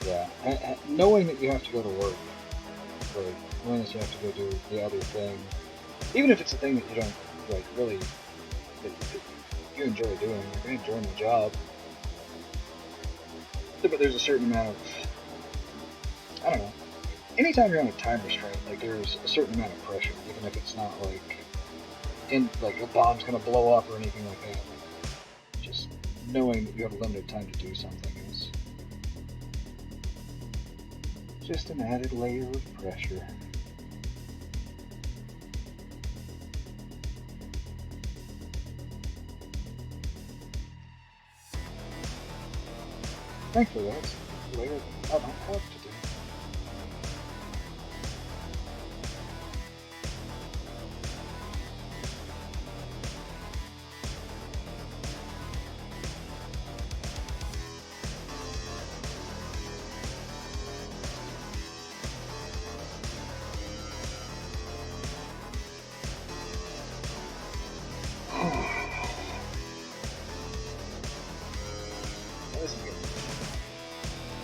Yeah, knowing that you have to go to work, like knowing that you have to go do the other thing, even if it's a thing that you don't like really, that you enjoy doing, like I enjoy my job, but there's a certain amount of, I don't know, anytime you're on a time restraint, like there's a certain amount of pressure, even if it's not like, like a bomb's gonna blow up or anything like that. Like, just knowing that you have a limited time to do something is just an added layer of pressure. Thankfully, that's a layer I don't have to do.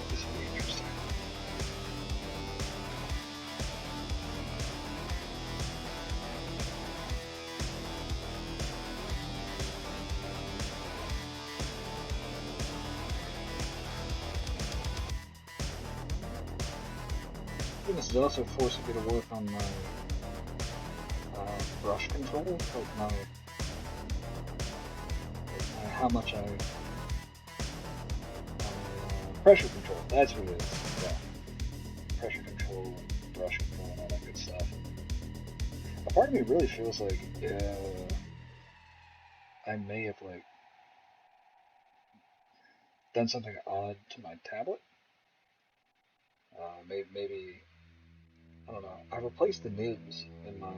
This will be interesting. This is also forcing me to work on my brush control, like my how much pressure control. That's what it is. Yeah, pressure control, brush control, and all that good stuff. A part of me really feels like I may have like done something odd to my tablet. Maybe I don't know. I replaced the nibs in my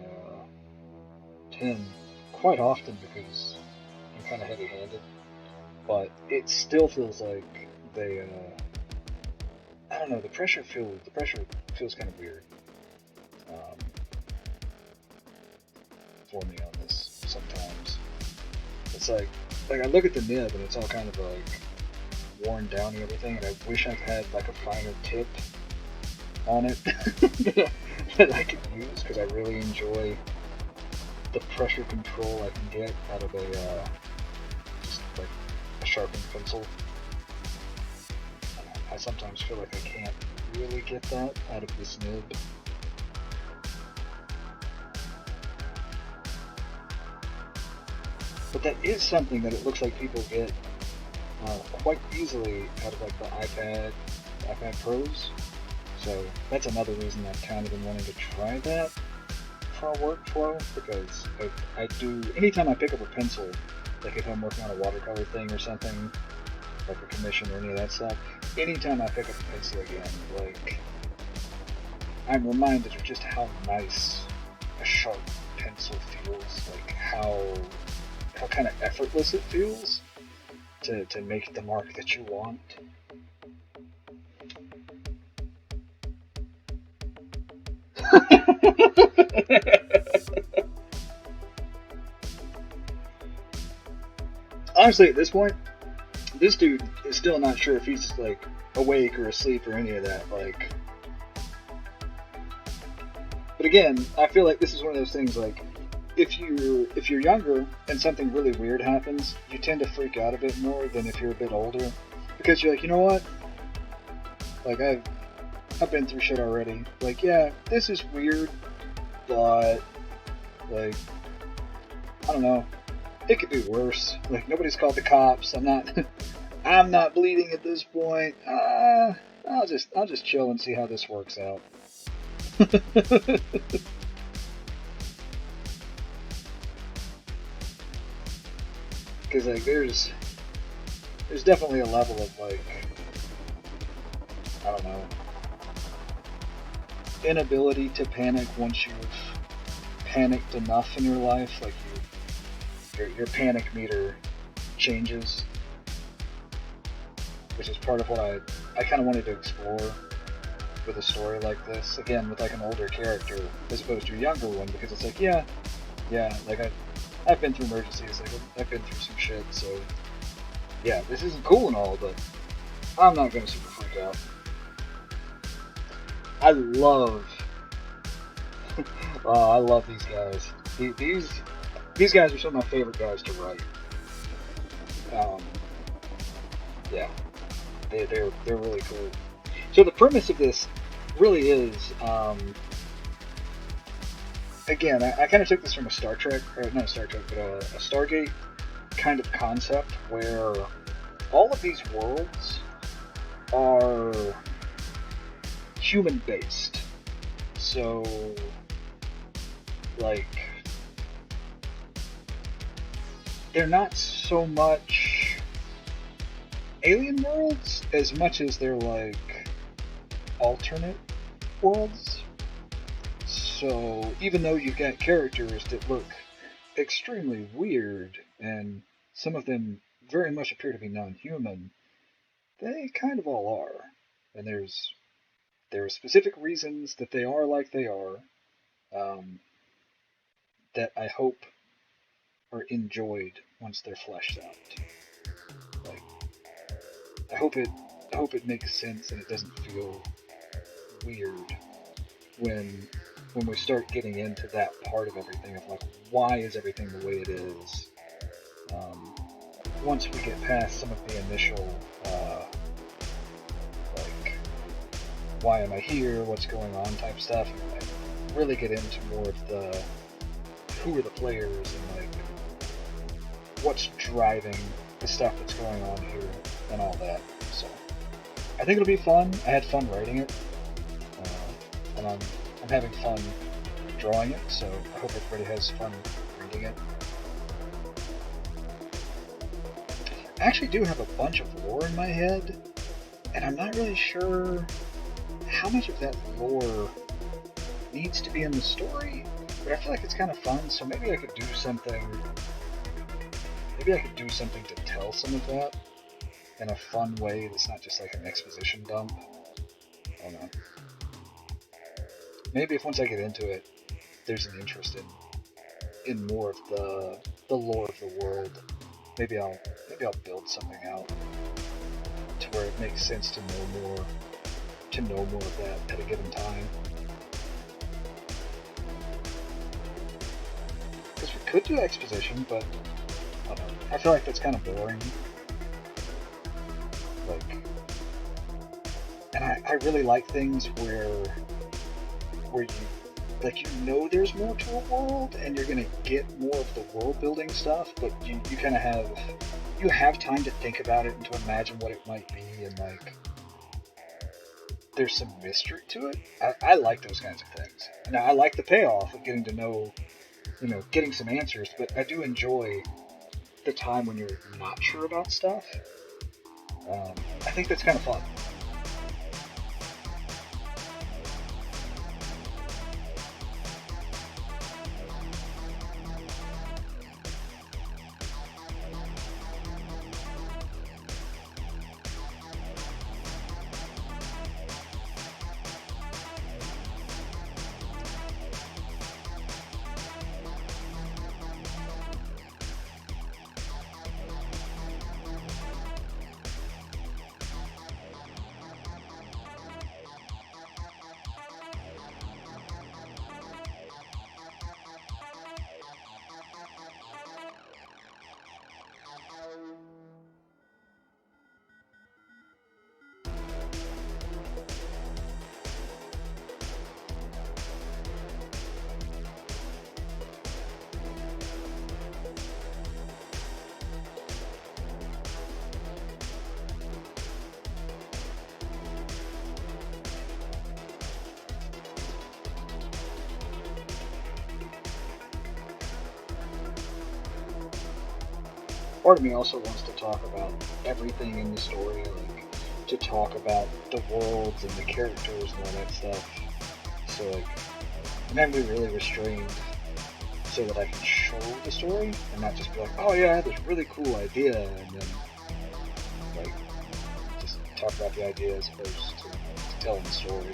10 quite often because I'm kind of heavy-handed, but it still feels like they. I don't know. The pressure feels kind of weird for me on this sometimes. It's like I look at the nib and it's all kind of like worn down and everything, and I wish I had like a finer tip on it that I could use because I really enjoy the pressure control I can get out of a just like a sharpened pencil. I sometimes feel like I can't really get that out of this nib. But that is something that it looks like people get quite easily out of like the iPad Pros. So that's another reason I've kind of been wanting to try that for a workflow, because I do, anytime I pick up a pencil, like if I'm working on a watercolor thing or something, like a commission or any of that stuff, anytime I pick up a pencil again, like, I'm reminded of just how nice a sharp pencil feels, like how kind of effortless it feels to make the mark that you want. Honestly, at this point, this dude is still not sure if he's like awake or asleep or any of that. Like, but again, I feel like this is one of those things. Like, if you're younger and something really weird happens, you tend to freak out a bit more than if you're a bit older, because you're like, you know what? Like, I've been through shit already. Like, yeah, this is weird, but like, I don't know. It could be worse. Like, nobody's called the cops. I'm not. I'm not bleeding at this point. I'll just chill and see how this works out. Because like, there's definitely a level of like, I don't know, inability to panic once you've panicked enough in your life. Like your panic meter changes, which is part of what I kind of wanted to explore with a story like this. Again, with like an older character as opposed to a younger one, because it's like, yeah, like I've been through emergencies, like I've been through some shit, so yeah, this isn't cool and all, but I'm not gonna super freak out. I love these guys. These guys are some of my favorite guys to write. Yeah, they're really cool. So the premise of this really is, again, I kind of took this from a Star Trek, or not a Star Trek, but a Stargate kind of concept where all of these worlds are human-based. So, like, they're not so much alien worlds as much as they're like alternate worlds. So even though you've got characters that look extremely weird and some of them very much appear to be non-human, they kind of all are. And there are specific reasons that they are like they are, that I hope are enjoyed once they're fleshed out. Like, I hope it makes sense and it doesn't feel weird when we start getting into that part of everything of like, why is everything the way it is. Once we get past some of the initial like, why am I here, what's going on type stuff, and really get into more of the who are the players and like what's driving the stuff that's going on here and all that. So I think it'll be fun. I had fun writing it, and I'm having fun drawing it, so I hope everybody has fun reading it. I actually do have a bunch of lore in my head, and I'm not really sure how much of that lore needs to be in the story, but I feel like it's kind of fun, so maybe I could do something to tell some of that in a fun way that's not just like an exposition dump. I don't know. Maybe if once I get into it, there's an interest in more of the lore of the world. Maybe I'll build something out to where it makes sense to know more of that at a given time. Because we could do exposition, but I don't know. I feel like that's kind of boring. Like, and I really like things where you, like, you know there's more to a world and you're gonna get more of the world building stuff, but you kind of have time to think about it and to imagine what it might be, and like there's some mystery to it. I like those kinds of things. Now I like the payoff of getting to know, getting some answers, but I do enjoy the time when you're not sure about stuff. I think that's kind of fun. part of me also wants to talk about everything in the story, like to talk about the worlds and the characters and all that stuff. So like, I'm having to be really restrained so that I can show the story and not just be like, oh yeah, I had this really cool idea, and then like just talk about the idea as opposed to telling the story.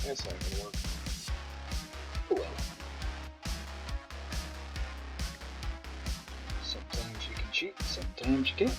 That's not gonna work. Oh well. Sometimes you can cheat, sometimes you can't.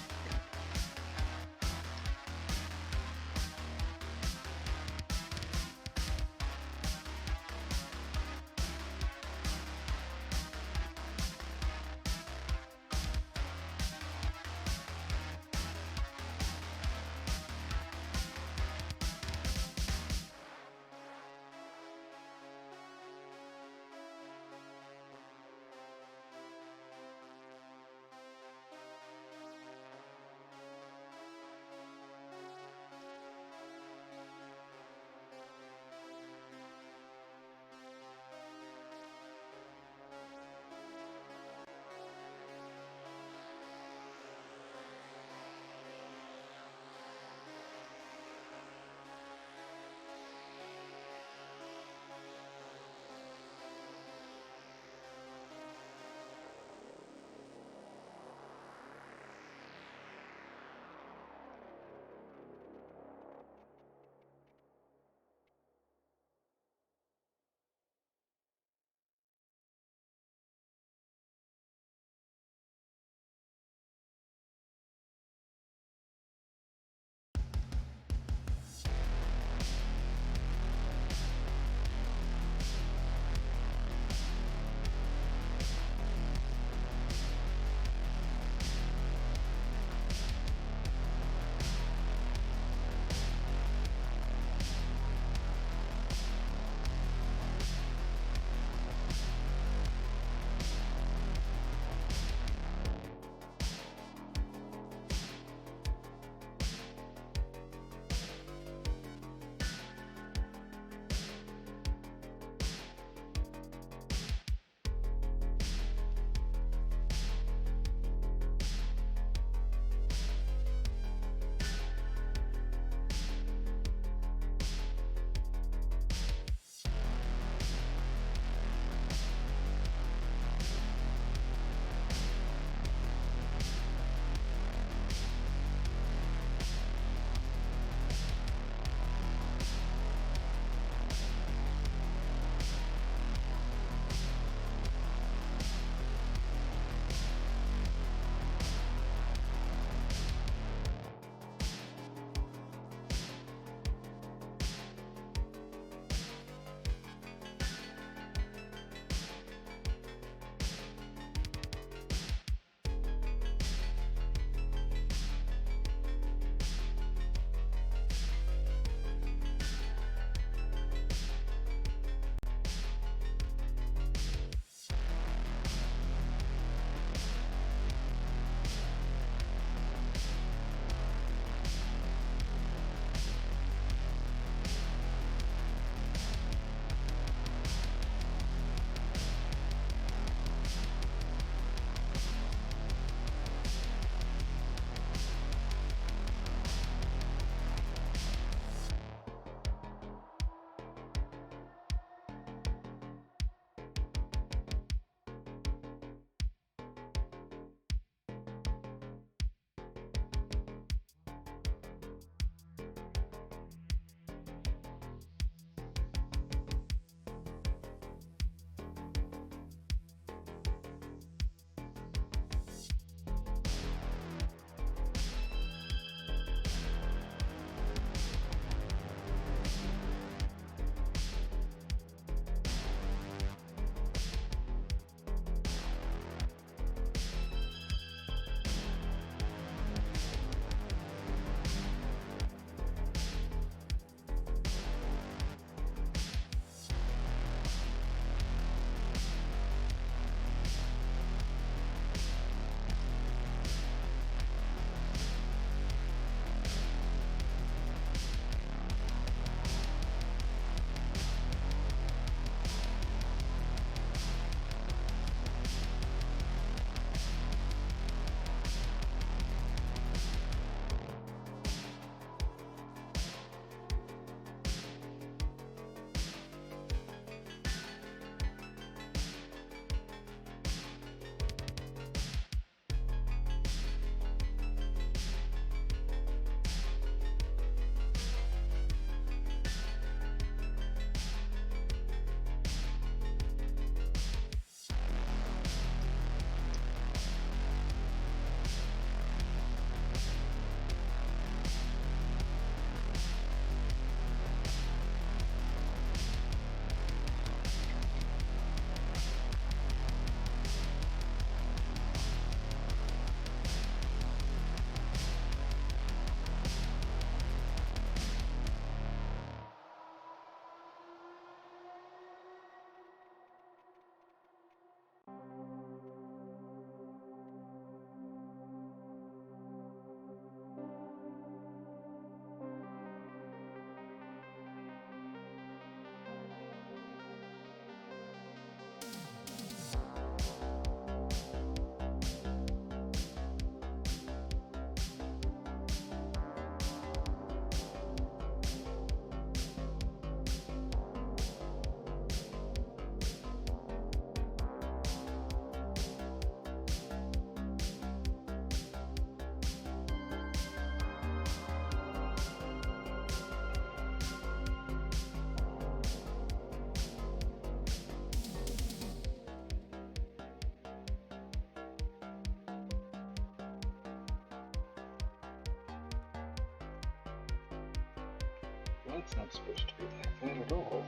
That's not supposed to be like that at all.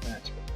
That's better.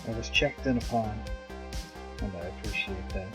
I was checked in upon, and I appreciate that.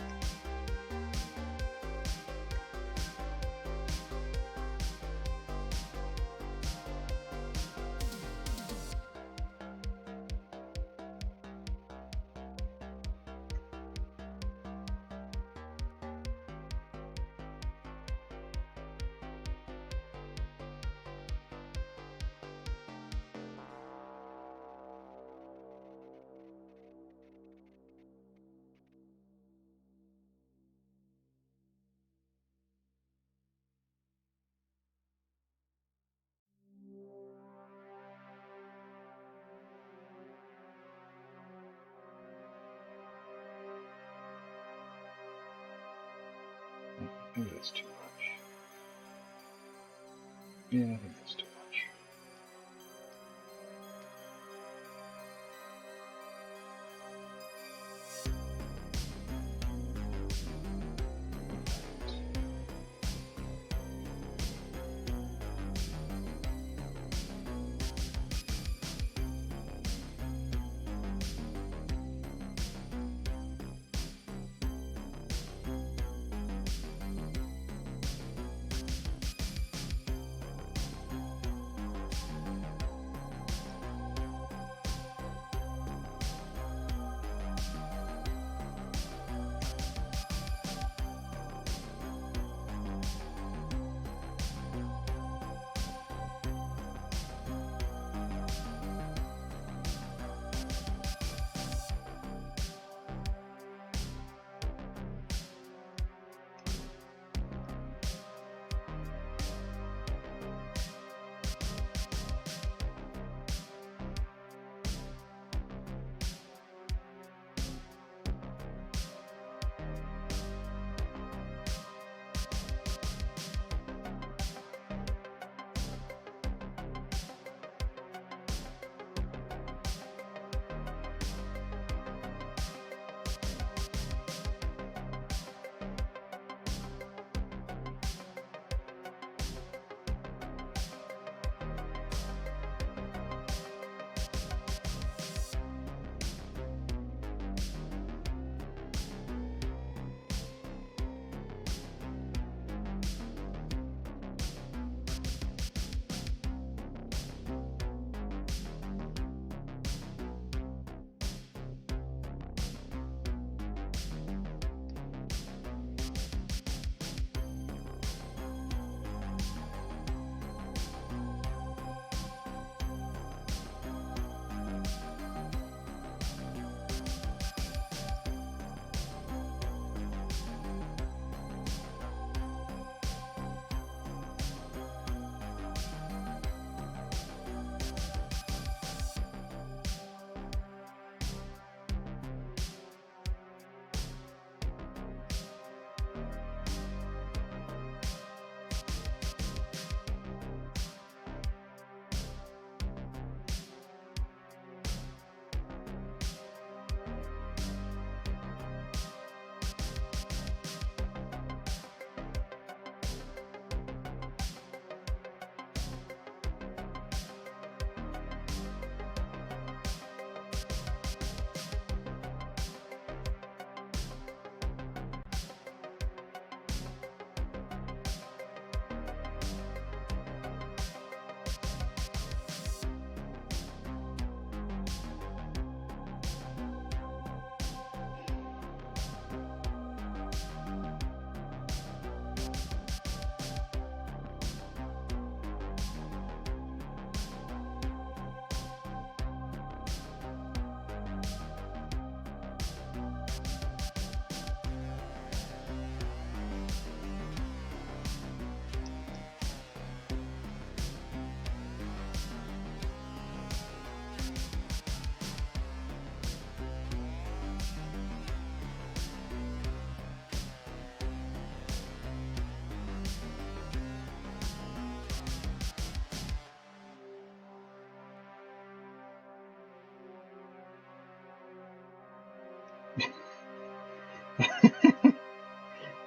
Maybe that's too much. Yeah, I think that's too much.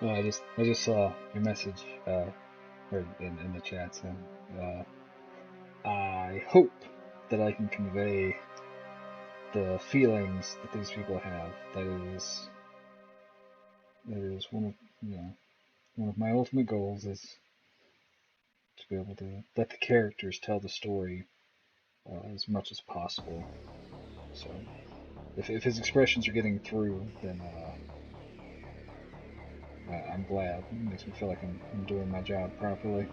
Oh, I just saw your message or in the chats, and I hope that I can convey the feelings that these people have. That is one of one of my ultimate goals is to be able to let the characters tell the story as much as possible. So if his expressions are getting through, then I'm glad. It makes me feel like I'm doing my job properly.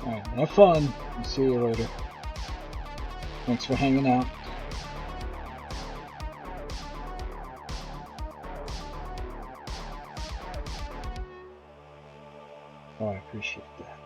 Alright, have fun. I'll see you later. Thanks for hanging out. Oh, I appreciate that.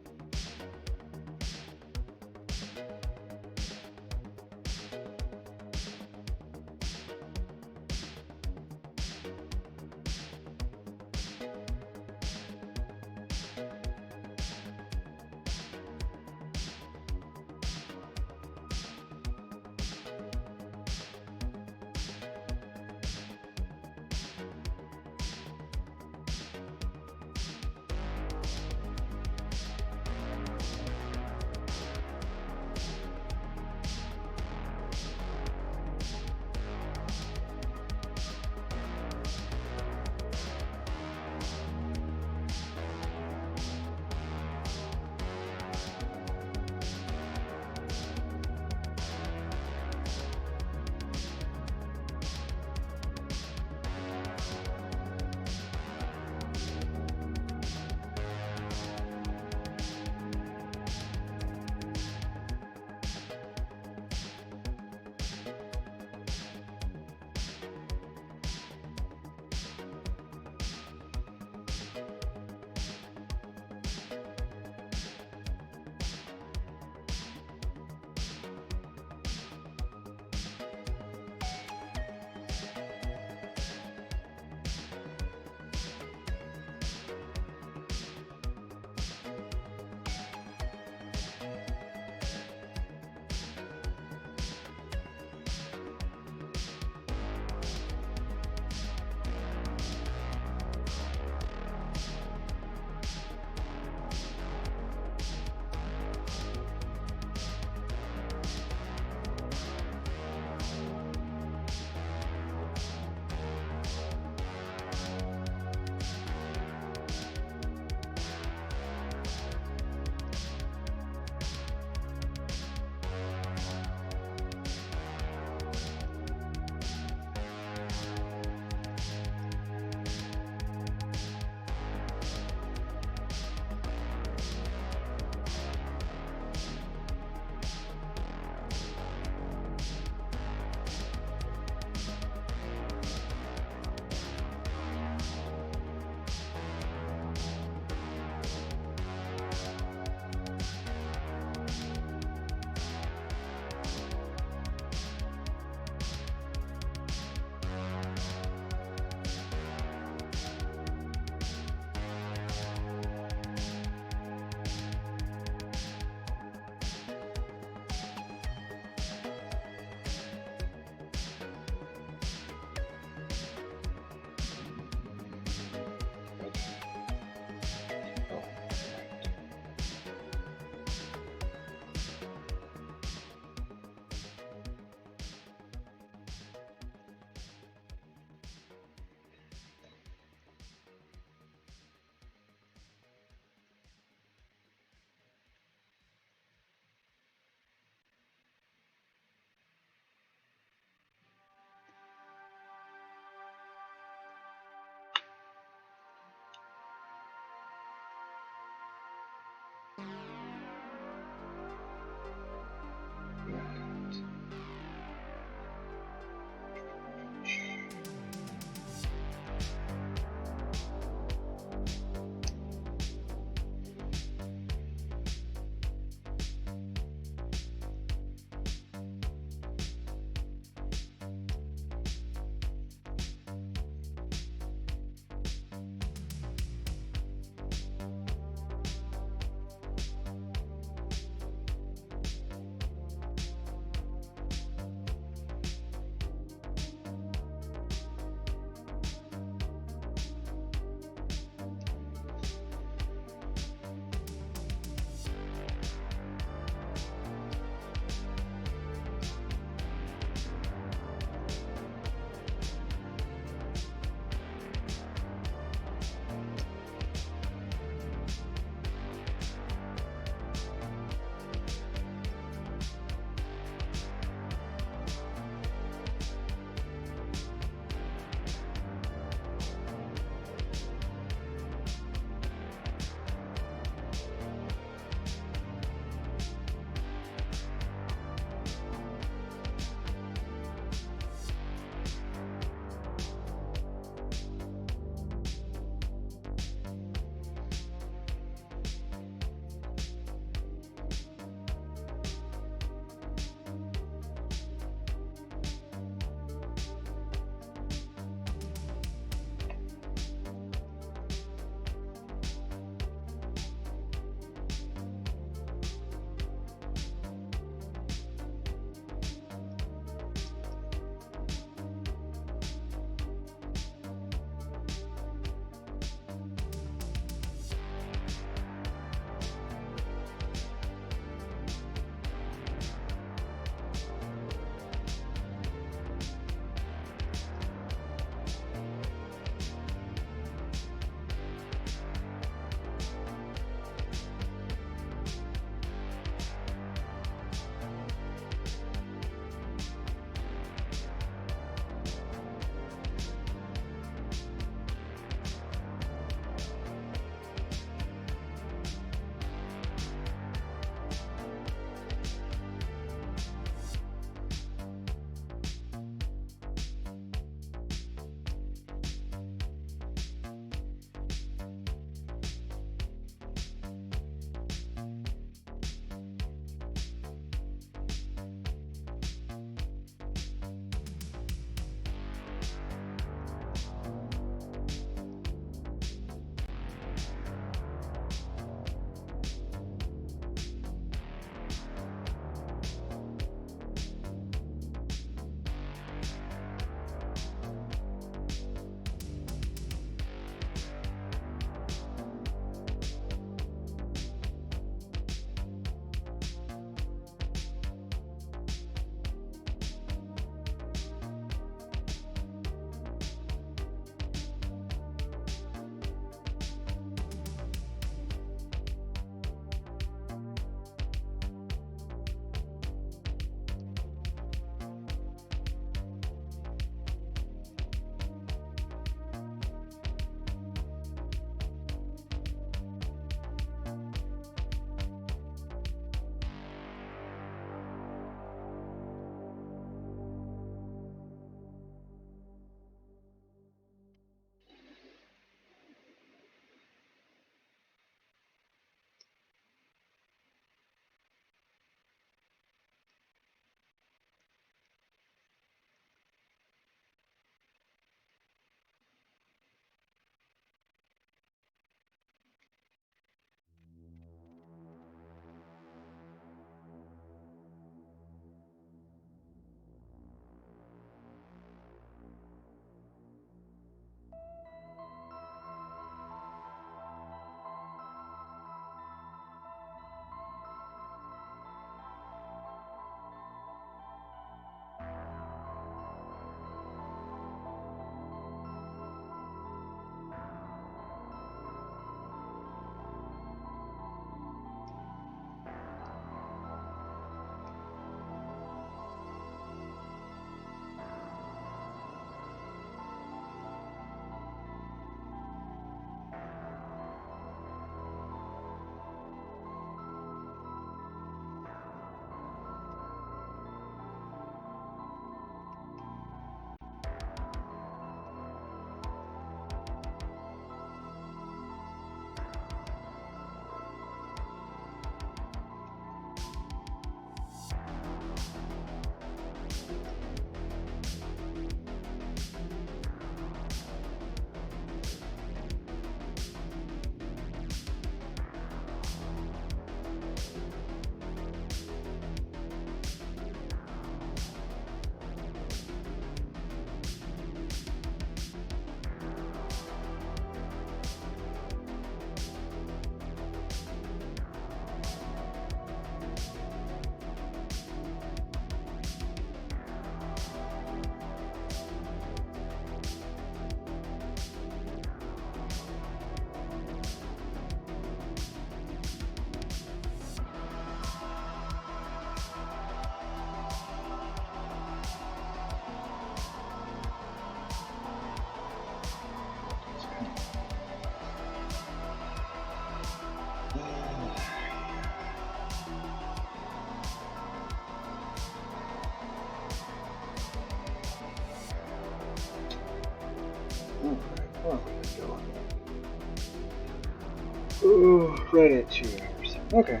Ooh, right at 2 hours. Okay.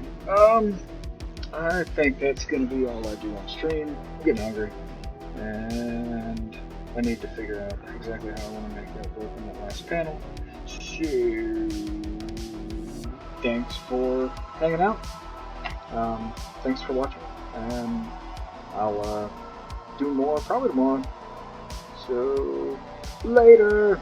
I think that's gonna be all I do on stream. I'm getting hungry, and I need to figure out exactly how I want to make that work in that last panel. So, thanks for hanging out. Thanks for watching, and I'll do more probably tomorrow. So, later.